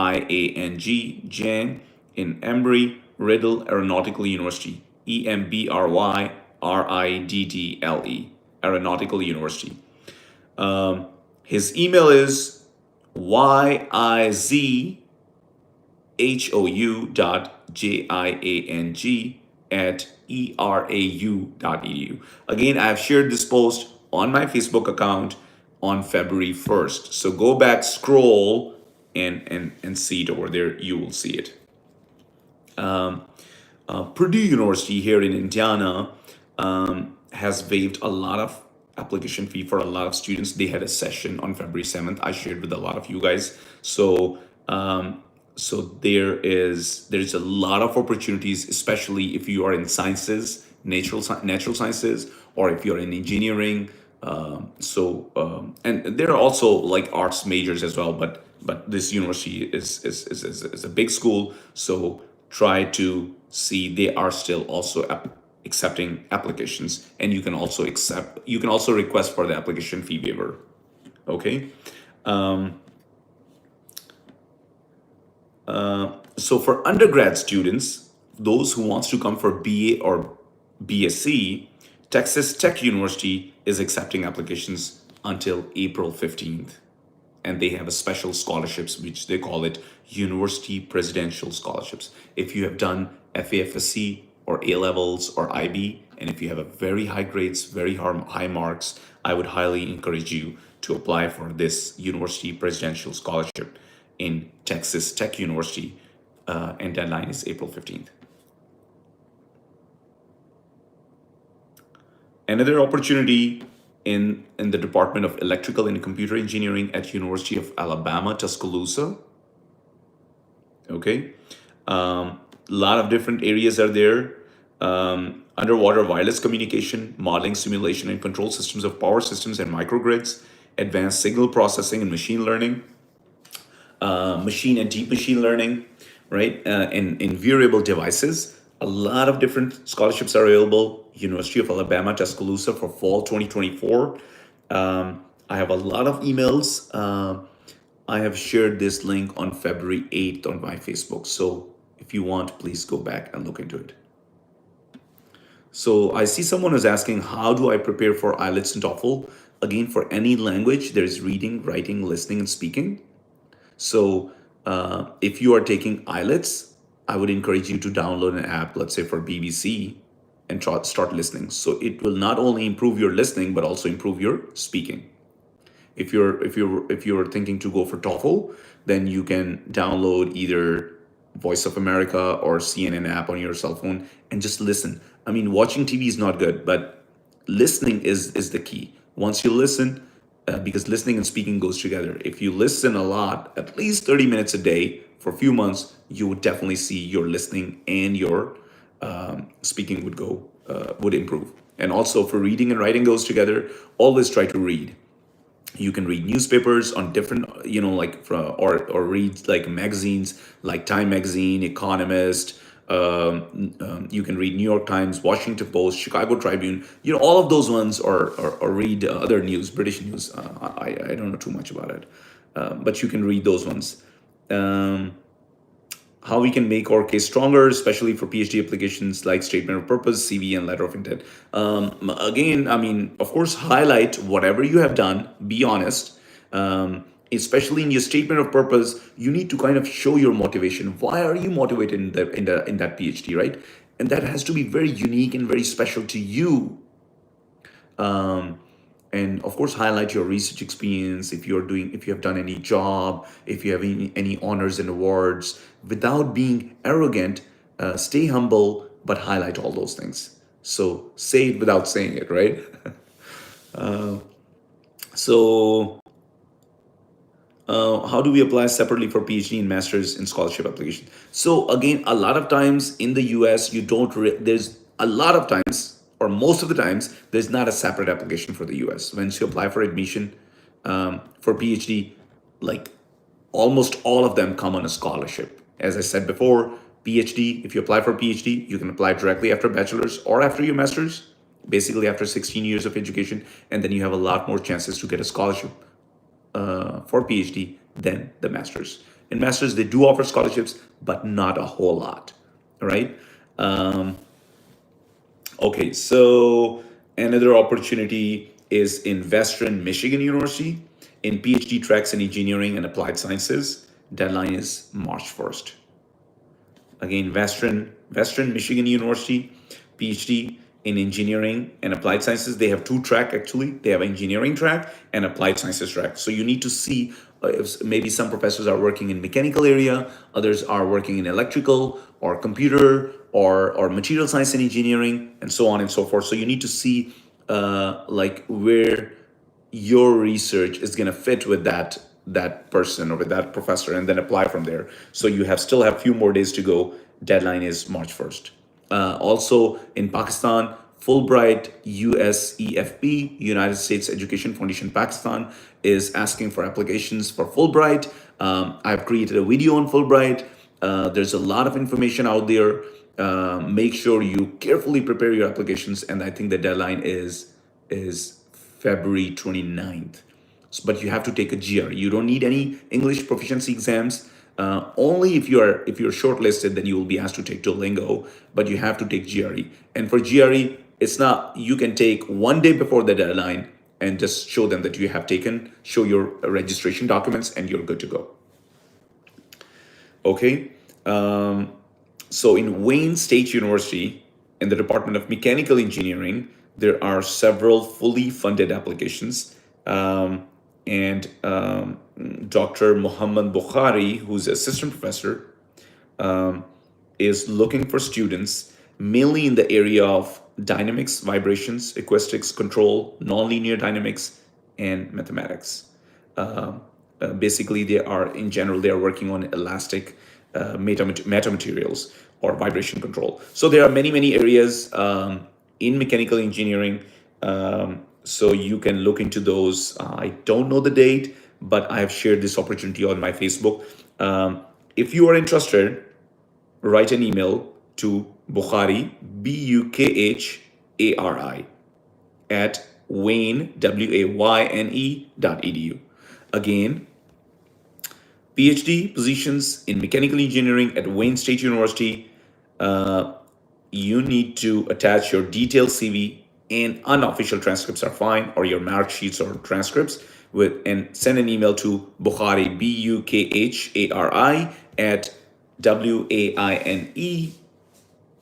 in Embry-Riddle Aeronautical University, EMBRYRIDDLE, Aeronautical University. His email is yizhou.jiang@erau.edu. Again, I have shared this post on my Facebook account on February 1st. So go back, scroll, and see it over there. You will see it. Purdue University here in Indiana has waived a lot of application fee for a lot of students. They had a session on February 7th. I shared with a lot of you guys. So there's a lot of opportunities, especially if you are in sciences, natural sciences, or if you're in engineering. And there are also like arts majors as well. But this university is a big school, so try to see they are still also accepting applications, and you can also request for the application fee waiver. Okay. So for undergrad students, those who wants to come for BA or BSc, Texas Tech University is accepting applications until April 15th. And they have a special scholarships, which they call it University Presidential Scholarships. If you have done FAFSC or A levels or IB, and if you have a very high grades, very high marks, I would highly encourage you to apply for this University Presidential Scholarship in Texas Tech University, and deadline is April 15th. Another opportunity in the Department of Electrical and Computer Engineering at University of Alabama, Tuscaloosa. Okay. Lot of different areas are there. Underwater wireless communication, modeling, simulation, and control systems of power systems and microgrids, advanced signal processing and machine learning, machine and deep machine learning, right? In variable devices. A lot of different scholarships are available. University of Alabama, Tuscaloosa for fall 2024. I have a lot of emails. I have shared this link on February 8th on my Facebook. So if you want, please go back and look into it. So I see someone is asking, how do I prepare for IELTS and TOEFL? Again, for any language, there's reading, writing, listening, and speaking. So if you are taking IELTS, I would encourage you to download an app, let's say for BBC, and start listening. So it will not only improve your listening, but also improve your speaking. If you're thinking to go for TOEFL, then you can download either Voice of America or CNN app on your cell phone and just listen. I mean, watching TV is not good, but listening is the key. Once you listen, because listening and speaking goes together. If you listen a lot, at least 30 minutes a day for a few months, you would definitely see your listening and your speaking would improve. And also for reading and writing goes together, always try to read. You can read newspapers on different, like or read like magazines like Time Magazine, Economist. You can read New York Times, Washington Post, Chicago Tribune. All of those ones, or read other news, British news. I don't know too much about it, but you can read those ones. Um, how we can make our case stronger, especially for PhD applications like statement of purpose, CV, and letter of intent. Again, I mean, of course, highlight whatever you have done, be honest. Especially in your statement of purpose, you need to kind of show your motivation. Why are you motivated in that PhD, right? And that has to be very unique and very special to you. um, and of course highlight your research experience, if you have done any job, if you have any honors and awards, without being arrogant. Stay humble, but highlight all those things. So say it without saying it, right? So how do we apply separately for PhD and master's in scholarship application? So again, a lot of times in the US, you don't. There's a lot of times, or most of the times, there's not a separate application for the US. Once you apply for admission for PhD, like almost all of them come on a scholarship. As I said before, PhD. If you apply for PhD, you can apply directly after bachelor's or after your master's. Basically, after 16 years of education, and then you have a lot more chances to get a scholarship for PhD than the masters. In masters, they do offer scholarships, but not a whole lot. All right. Okay. So another opportunity is in Western Michigan University in PhD tracks in engineering and applied sciences. Deadline is March 1st. Again, Western Michigan University, PhD in engineering and applied sciences. They have two track actually. They have engineering track and applied sciences track. So you need to see if maybe some professors are working in mechanical area, others are working in electrical or computer or material science and engineering, and so on and so forth. So you need to see like where your research is going to fit with that person or with that professor, and then apply from there. So you still have few more days to go. Deadline is March 1st. Also in Pakistan, Fulbright USEFP, United States Education Foundation Pakistan, is asking for applications for Fulbright. I've created a video on Fulbright. There's a lot of information out there. Make sure you carefully prepare your applications, and I think the deadline is February 29th. But you have to take a GRE. You don't need any English proficiency exams. Only if you're shortlisted, then you will be asked to take Duolingo, but you have to take GRE. And for GRE, it's not, you can take one day before the deadline and just show them that you have taken, show your registration documents, and you're good to go. Okay. So in Wayne State University, in the Department of Mechanical Engineering, there are several fully funded applications. And Dr. Muhammad Bukhari, who's assistant professor, is looking for students mainly in the area of dynamics, vibrations, acoustics, control, nonlinear dynamics, and mathematics. Basically, they are working on elastic metamaterials or vibration control. So there are many areas in mechanical engineering. So you can look into those. I don't know the date, but I have shared this opportunity on my Facebook. If you are interested, write an email to Bukhari, Bukhari, at Wayne, WAYNE.edu. Again, PhD positions in mechanical engineering at Wayne State University. You need to attach your detailed CV and unofficial transcripts are fine, or your mark sheets or transcripts, with and send an email to Bukhari, Bukhari at WAINE,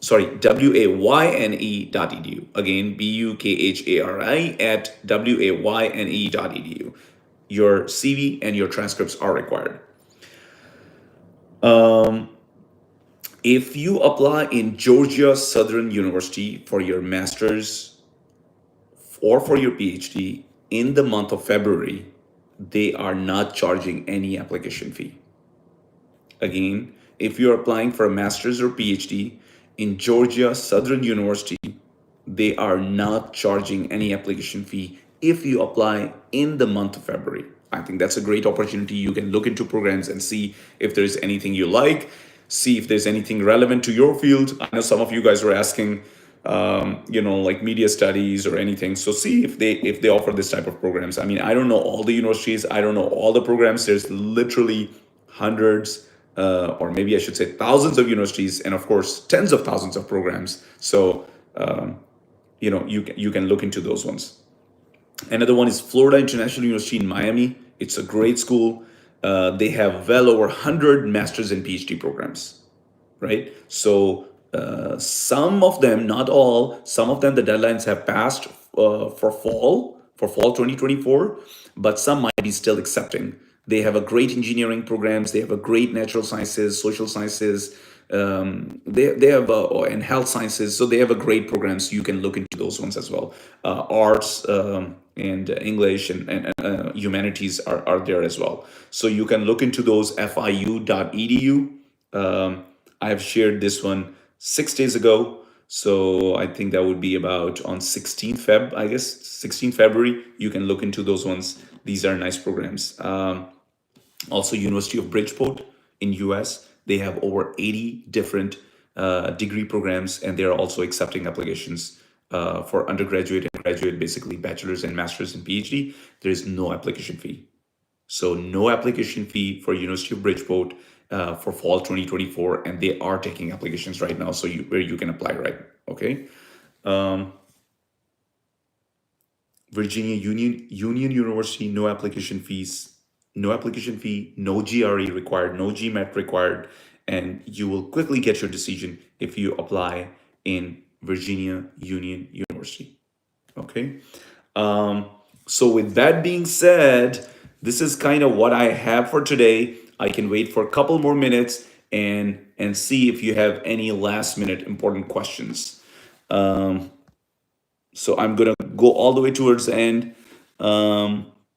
sorry, WAYNE.edu. Again, Bukhari at WAYNE.edu. Your CV and your transcripts are required. If you apply in Georgia Southern University for your master's or for your PhD in the month of February, they are not charging any application fee. Again, if you're applying for a master's or PhD in Georgia Southern University, they are not charging any application fee if you apply in the month of February. I think that's a great opportunity. You can look into programs and see if there's anything you like, see if there's anything relevant to your field. I know some of you guys were asking, like media studies or anything. So see if they offer this type of programs. I mean, I don't know all the universities. I don't know all the programs. There's literally hundreds, or maybe I should say thousands of universities, and of course tens of thousands of programs. So you can look into those ones. Another one is Florida International University in Miami. It's a great school. They have well over 100 master's and PhD programs, right? So some of them, not all, some of them the deadlines have passed for fall 2024, but some might be still accepting. They have a great engineering programs. They have a great natural sciences, social sciences. They have and health sciences. So they have a great programs. You can look into those ones as well. Arts and English and humanities are there as well. So you can look into those fiu.edu. I have shared this one 6 days ago. So I think that would be about on 16th Feb, I guess, 16th February. You can look into those ones. These are nice programs. Also, University of Bridgeport in US, they have over 80 different degree programs, and they're also accepting applications for undergraduate and graduate, basically bachelor's and master's and PhD. There is no application fee. So no application fee for University of Bridgeport for fall 2024, and they are taking applications right now. So where you can apply, right? Okay. Virginia Union University, no application fees, no application fee, no GRE required, no GMAT required, and you will quickly get your decision if you apply in Virginia Union University. Okay. So with that being said, this is kind of what I have for today. I can wait for a couple more minutes and see if you have any last minute important questions. So I'm gonna go all the way towards the end.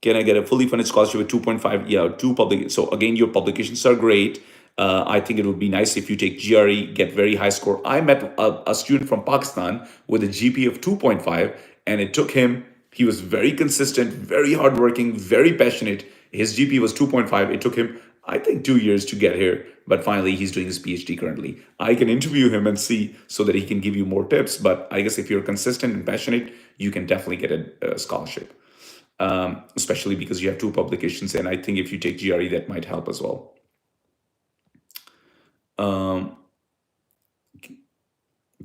Can I get a fully funded scholarship with 2.5? Yeah, two public. So again, your publications are great. I think it would be nice if you take GRE, get very high score. I met a student from Pakistan with a GPA of 2.5, and it took him. He was very consistent, very hardworking, very passionate. His GPA was 2.5. It took him, I think, 2 years to get here, but finally he's doing his PhD currently. I can interview him and see so that he can give you more tips. But I guess if you're consistent and passionate, you can definitely get a scholarship, especially because you have two publications. And I think if you take GRE, that might help as well.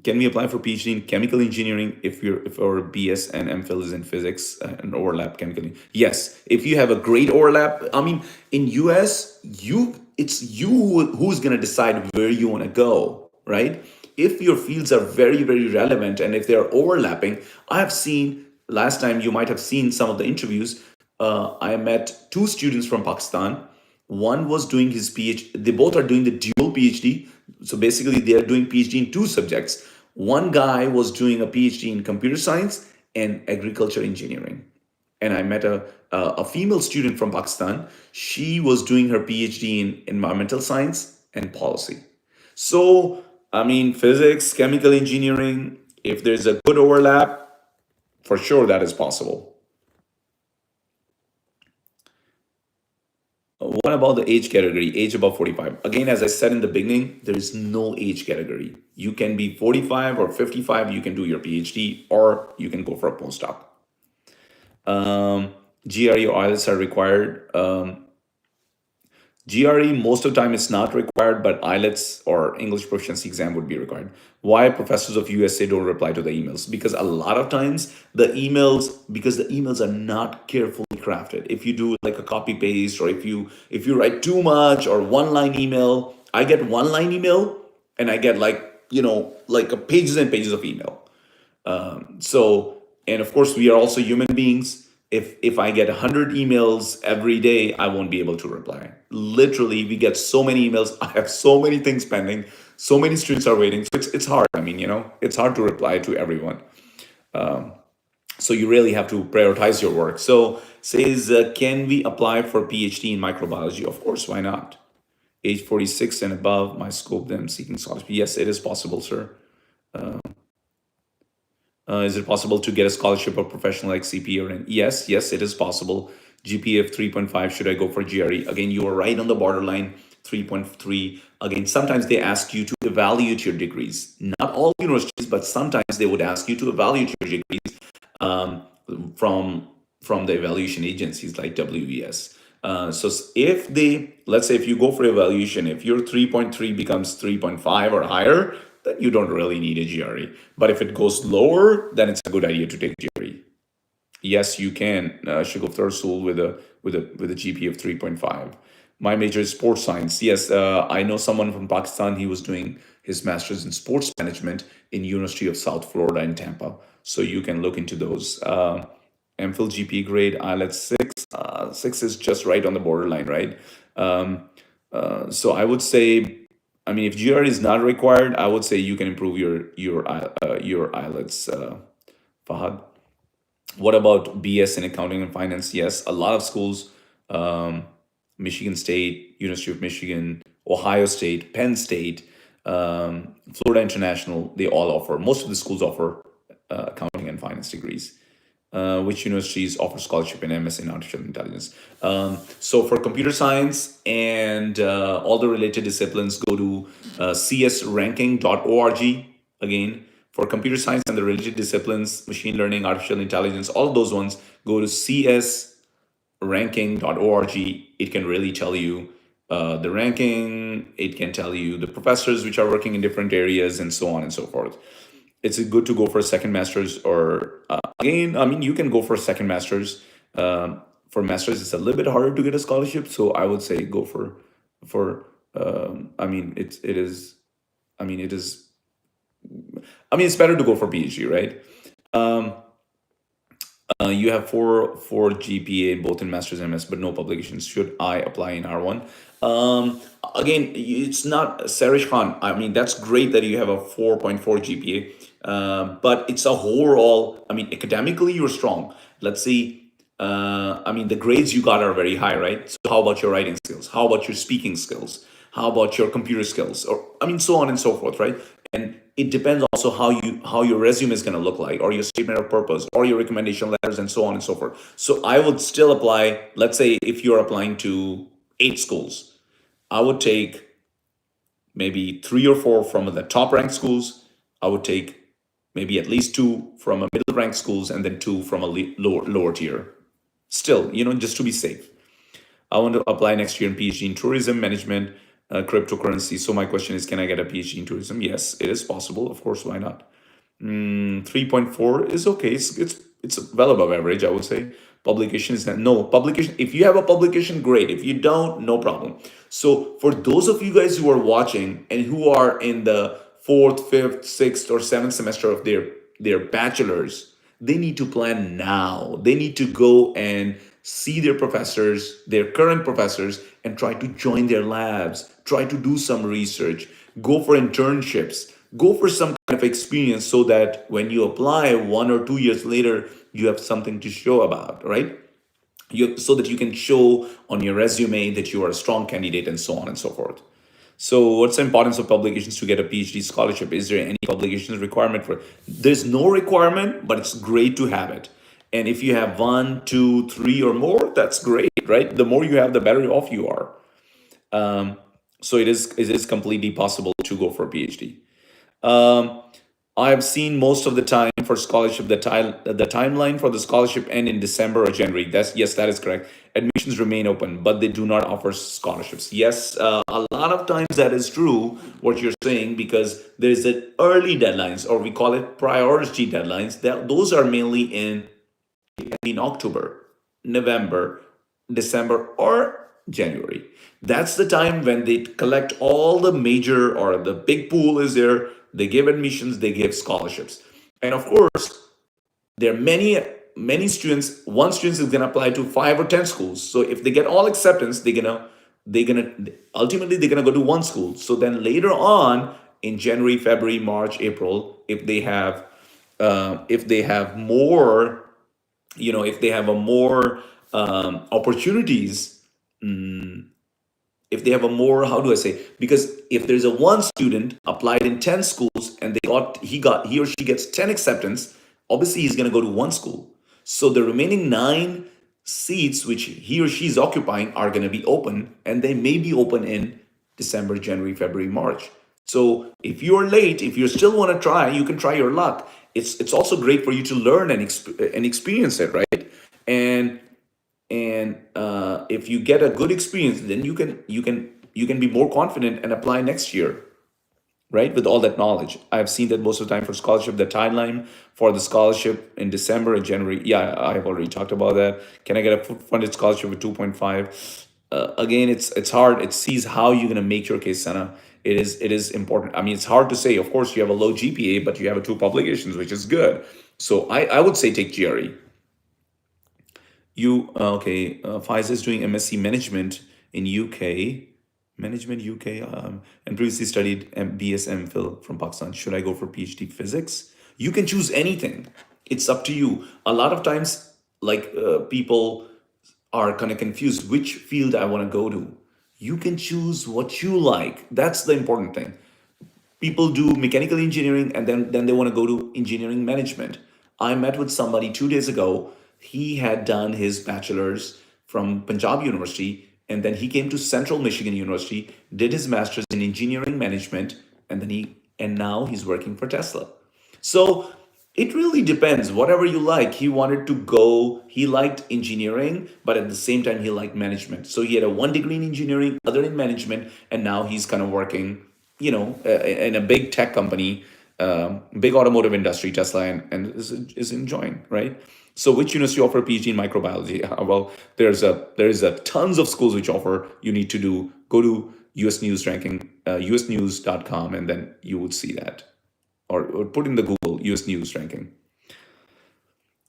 Can we apply for PhD in chemical engineering if our BS and MPhil is in physics and overlap chemically? Yes, if you have a great overlap. I mean, in US, it's you who's gonna decide where you want to go, right? If your fields are very, very relevant and if they are overlapping, I have seen last time you might have seen some of the interviews. I met two students from Pakistan. One was doing his PhD. They both are doing the dual PhD. So basically, they are doing PhD in two subjects. One guy was doing a PhD in computer science and agriculture engineering. And I met a female student from Pakistan. She was doing her PhD in environmental science and policy. So, I mean, physics, chemical engineering, if there's a good overlap, for sure that is possible. What about the age category? Age above 45. Again, as I said in the beginning, there is no age category. You can be 45 or 55, you can do your PhD, or you can go for a postdoc. GRE or IELTS are required. GRE, most of the time it's not required, but IELTS or English proficiency exam would be required. Why professors of USA don't reply to the emails? Because a lot of times because the emails are not carefully crafted. If you do like a copy paste, or if you write too much, or one line email, I get one line email and I get like pages and pages of email. So, and of course, we are also human beings. If I get 100 emails every day, I won't be able to reply. Literally, we get so many emails. I have so many things pending. So many students are waiting. So it's hard. I mean, it's hard to reply to everyone. So you really have to prioritize your work. So says, can we apply for PhD in microbiology? Of course, why not? Age 46 and above, my scope, them seeking scholarship. Yes, it is possible, sir. Is it possible to get a scholarship or professional like CPA or an? Yes, yes, it is possible. GPA of 3.5, should I go for GRE? Again, you are right on the borderline, 3.3. Again, sometimes they ask you to evaluate your degrees. Not all universities, but sometimes they would ask you to evaluate your degrees um, from the evaluation agencies like WES. So let's say if you go for evaluation, if your 3.3 becomes 3.5 or higher, then you don't really need a GRE. But if it goes lower, then it's a good idea to take GRE. Yes, you can. Shuguf Thursul with a GPA of 3.5. My major is sports science. Yes, I know someone from Pakistan. He was doing his master's in sports management in University of South Florida in Tampa. So you can look into those. MPhil GP grade, IELTS 6. 6 is just right on the borderline, right? So I would say, I mean, if GRE is not required, I would say you can improve your IELTS, Fahad. What about BS in accounting and finance? Yes, a lot of schools, Michigan State, University of Michigan, Ohio State, Penn State, Florida International, they all offer, most of the schools offer accounting and finance degrees. Which universities offer scholarship in MS in artificial intelligence? So for computer science and all the related disciplines, go to csranking.org. Again, for computer science and the related disciplines, machine learning, artificial intelligence, all of those ones, go to csranking.org. It can really tell you the ranking, it can tell you the professors which are working in different areas, and so on and so forth. It's good to go for a second master's, or again, I mean, you can go for a second master's. For master's, it's a little bit harder to get a scholarship, so I would say go for. I mean, it is. I mean, it is. I mean, it's better to go for PhD, right? You have four GPA both in masters and MS, but no publications. Should I apply in R1? Again, it's not Sarish Khan. I mean, that's great that you have a 4.4 GPA, but it's a overall. I mean, academically you're strong. Let's see. I mean, the grades you got are very high, right? So how about your writing skills? How about your speaking skills? How about your computer skills? Or I mean, so on and so forth, right? And it depends also how your resume is going to look like, or your statement of purpose, or your recommendation letters, and so on and so forth. So I would still apply. Let's say if you're applying to 8 schools, I would take maybe 3 or 4 from the top ranked schools. I would take maybe at least 2 from a middle ranked schools, and then 2 from a lower tier. Still, just to be safe. I want to apply next year in PhD in tourism management, cryptocurrency. So my question is, can I get a PhD in tourism? Yes, it is possible. Of course, why not? 3.4 is okay. It's well above average, I would say. Publication is no publication. If you have a publication, great. If you don't, no problem. So for those of you guys who are watching and who are in the 4th, 5th, 6th, or 7th semester of their bachelor's, they need to plan now. They need to go and see their professors, their current professors, and try to join their labs, try to do some research, go for internships, go for some kind of experience, so that when you apply 1 or 2 years later, you have something to show about, right? So that you can show on your resume that you are a strong candidate, and so on and so forth. So what's the importance of publications to get a PhD scholarship? Is there any publications requirement for it? There's no requirement, but it's great to have it. And if you have 1, 2, 3 or more, that's great, right? The more you have, the better off you are. So it is completely possible to go for a PhD. I've seen most of the time for scholarship, the timeline for the scholarship end in December or January. Yes, that is correct. admissions remain open, but they do not offer scholarships. Yes, a lot of times that is true, what you're saying, because there's an early deadlines, or we call it priority deadlines. That those are mainly in October, November, December, or January. That's the time when they collect all the major, or the big pool is there. They give admissions, they give scholarships. And of course, there are many students. One student is going to apply to 5 or 10 schools. So if they get all acceptance, they're gonna ultimately they're gonna go to one school. So then later on in January, February, March, April, if they have more, if they have a more opportunities, if they have a more, how do I say, because if there's a one student applied in 10 schools and he or she gets 10 acceptance, obviously he's going to go to one school. So the remaining 9 seats which he or she is occupying are going to be open, and they may be open in December, January, February, March. So if you're late, if you still want to try, you can try your luck. It's also great for you to learn and experience it, right? And if you get a good experience, then you can be more confident and apply next year, right, with all that knowledge. I've seen that most of the time for scholarship, the timeline for the scholarship in December and January. Yeah, I've already talked about that. Can I get a funded scholarship with 2.5? Again, it's hard. It sees how you're going to make your case, Sana. It is important. I mean, it's hard to say. Of course, you have a low GPA, but you have 2 publications, which is good. So I would say take GRE. Okay? Pfizer is doing MSc Management in UK, Management UK, and previously studied BS MPhil from Pakistan. Should I go for PhD Physics? You can choose anything. It's up to you. A lot of times, like people are kind of confused which field I want to go to. You can choose what you like. That's the important thing. People do mechanical engineering, and then they want to go to engineering management. I met with somebody 2 days ago. He had done his bachelor's from Punjab University, and then he came to Central Michigan University, did his master's in engineering management, and now he's working for Tesla. So it really depends. Whatever you like. He wanted to go. He liked engineering, but at the same time he liked management. So he had a one degree in engineering, other in management, and now he's kind of working, in a big tech company, big automotive industry, Tesla, and is enjoying, right? So which university offer a PhD in microbiology? Well, there's a tons of schools which offer. You need to go to US News ranking, usnews.com, and then you would see that, or put in the Google US News ranking.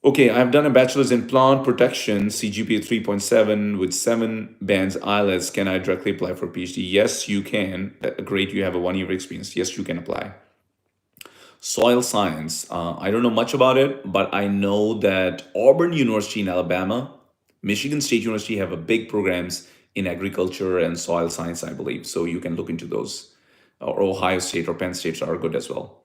Okay, I've done a bachelor's in plant protection, CGPA 3.7 with 7 bands IELTS. Can I directly apply for PhD? Yes, you can. Great, you have a 1 year experience. Yes, you can apply. Soil science. I don't know much about it, but I know that Auburn University in Alabama, Michigan State University have a big programs in agriculture and soil science, I believe. So you can look into those. Or Ohio State or Penn State are good as well.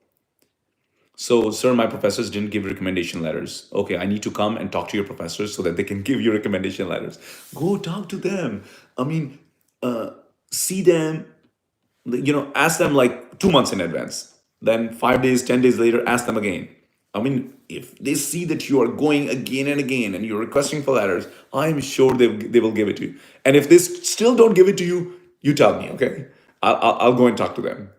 So, sir, my professors didn't give recommendation letters. Okay, I need to come and talk to your professors so that they can give you recommendation letters. Go talk to them. I mean, see them, ask them like 2 months in advance. Then 5 days, 10 days later, ask them again. I mean, if they see that you are going again and again and you're requesting for letters, I'm sure they will give it to you. And if they still don't give it to you, you tell me, okay? I'll go and talk to them.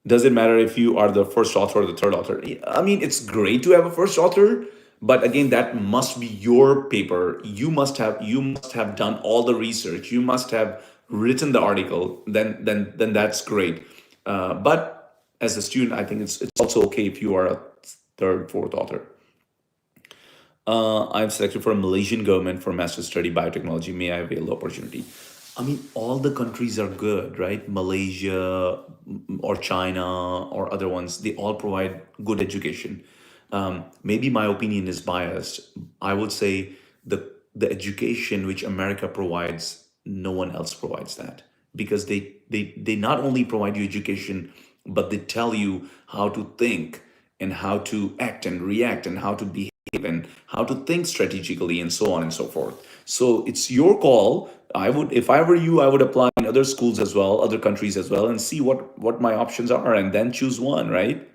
Does it matter if you are the first author or the third author? I mean, it's great to have a first author, but again, that must be your paper. You must have done all the research. You must have written the article. Then that's great. But as a student, I think it's also okay if you are a third, fourth author. I'm selected for a Malaysian government for master's study biotechnology. May I avail the opportunity? I mean, all the countries are good, right? Malaysia or China or other ones, they all provide good education. Maybe my opinion is biased. I would say the education which America provides, no one else provides that, because they not only provide you education, but they tell you how to think and how to act and react and how to behave and how to think strategically and so on and so forth. So it's your call. If I were you, I would apply in other schools as well, other countries as well, and see what my options are, and then choose one, right?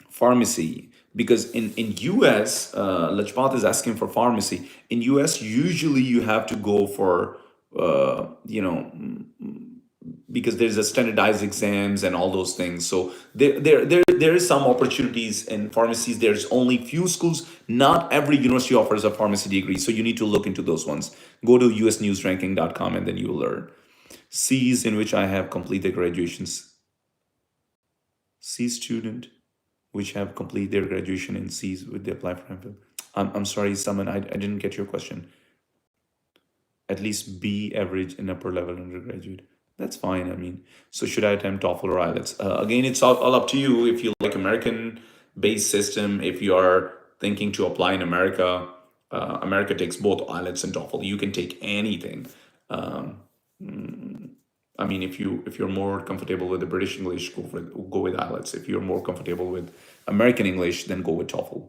Pharmacy. because in US, Lachpat is asking for pharmacy. In US, usually you have to go for you know, because there's a standardized exams and all those things. So there is some opportunities in pharmacies. There's only few schools. Not every university offers a pharmacy degree, so you need to look into those ones. Go to usnewsranking.com and then you will learn. C's in which I have completed graduations. C student which have completed their graduation in C's would they apply for MPhil? I'm sorry, Saman, I didn't get your question. At least B average in upper level undergraduate. That's fine. I mean, so should I attempt TOEFL or IELTS? Again, it's all up to you. If you like American based system, if you are thinking to apply in America, America takes both IELTS and TOEFL. You can take anything. Um, I mean, if you're more comfortable with the British English, go with IELTS. If you're more comfortable with American English, then go with TOEFL.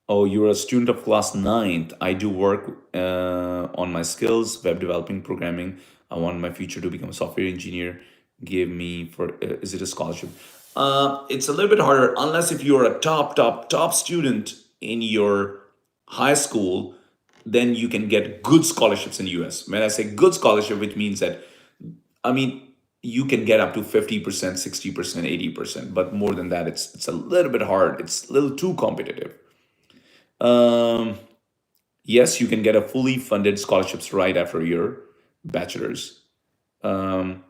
Oh, you're a student of class ninth. I do work on my skills, web developing, programming. I want my future to become a software engineer. Give me for is it a scholarship? It's a little bit harder unless if you're a top student in your high school, then you can get good scholarships in US. When I say good scholarship, which means that I mean you can get up to 50%, 60%, 80%, but more than that, it's a little bit hard. It's a little too competitive. Um, yes, you can get a fully funded scholarships right after your bachelor's. Um,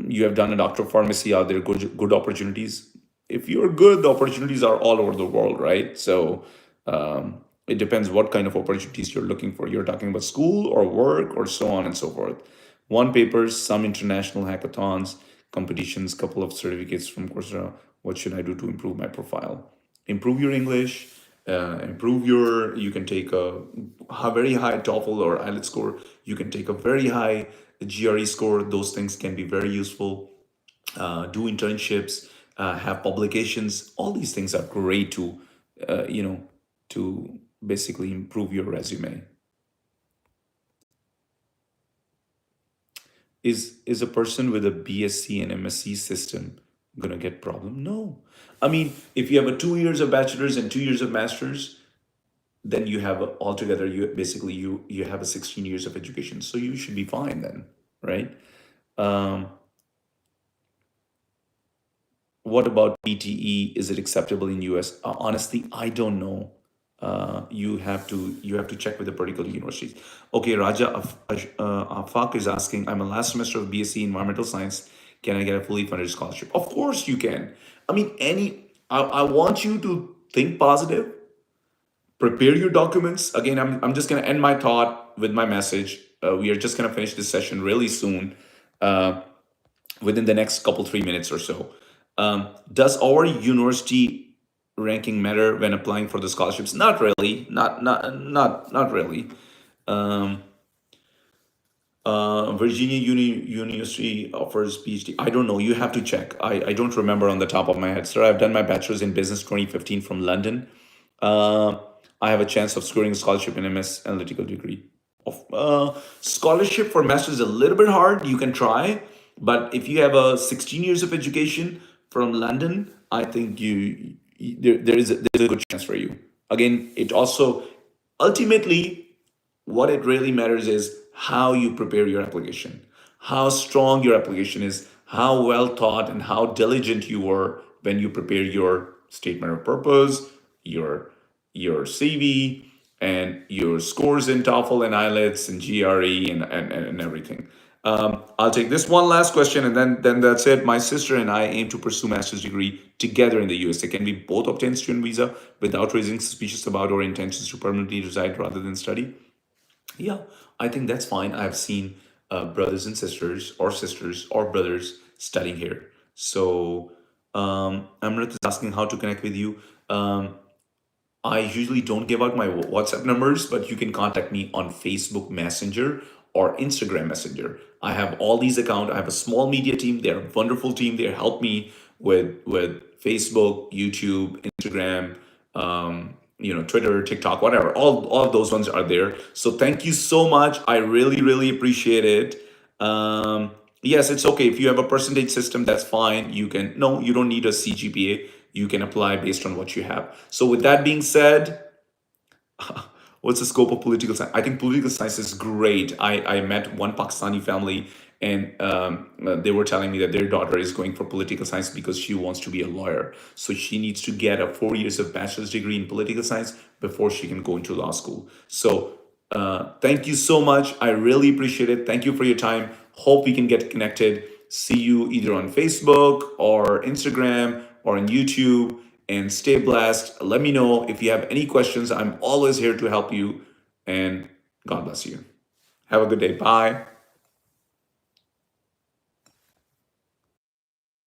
you have done a doctor of pharmacy. Are there good opportunities? If you're good, the opportunities are all over the world, right? So it depends what kind of opportunities you're looking for. You're talking about school or work or so on and so forth. One papers, some international hackathons, competitions, couple of certificates from Coursera. What should I do to improve my profile? Improve your English, improve your, you can take a very high TOEFL or IELTS score. You can take a very high GRE score. Those things can be very useful. Do internships, have publications. All these things are great to, you know, to basically improve your resume. Is a person with a BSc and MSc system gonna get problem? No. I mean, if you have a 2 years of bachelor's and 2 years of master's, then you have altogether you basically you have a 16 years of education, so you should be fine then, right? Um, what about PTE? Is it acceptable in US? Honestly, I don't know. You have to check with the particular universities. Okay, Raja Afaq is asking, I'm a last semester of BSc Environmental Science. Can I get a fully funded scholarship? Of course you can. I mean, I want you to think positive, prepare your documents. Again, I'm just going to end my thought with my message. We are just going to finish this session really soon, uh, within the next couple 3 minutes or so. Does our university ranking matter when applying for the scholarships? Not really. Not really. Um, Virginia University offers PhD. I don't know. You have to check. I don't remember on the top of my head, sir. I've done my bachelor's in business 2015 from London. Uh, I have a chance of securing a scholarship in MS analytical degree. Of scholarship for master's is a little bit hard. You can try, but if you have a 16 years of education from London, I think there's a good chance for you. Again, it also ultimately what it really matters is how you prepare your application, how strong your application is, how well thought and how diligent you were when you prepare your statement of purpose, your CV, and your scores in TOEFL and IELTS and GRE and everything. I'll take this one last question and then that's it. My sister and I aim to pursue master's degree together in the USA. Can we both obtain student visa without raising suspicions about our intentions to permanently reside rather than study? Yeah, I think that's fine. I've seen brothers and sisters or brothers studying here. So Amrit is asking how to connect with you. I usually don't give out my WhatsApp numbers, but you can contact me on Facebook Messenger or Instagram Messenger. I have all these accounts. I have a small media team. They're a wonderful team. They help me with Facebook, YouTube, Instagram, Twitter, TikTok, whatever. All of those ones are there. So thank you so much. I really, really appreciate it. Yes, it's okay. If you have a percentage system, that's fine. You can, no, you don't need a CGPA. You can apply based on what you have. So, with that being said, what's the scope of political science? I think political science is great. I met one Pakistani family, and they were telling me that their daughter is going for political science because she wants to be a lawyer. So she needs to get a 4 years of bachelor's degree in political science before she can go into law school. So thank you so much. I really appreciate it. Thank you for your time. Hope we can get connected. See you either on Facebook or Instagram or on YouTube, and stay blessed. Let me know if you have any questions. I'm always here to help you, and God bless you. Have a good day. Bye.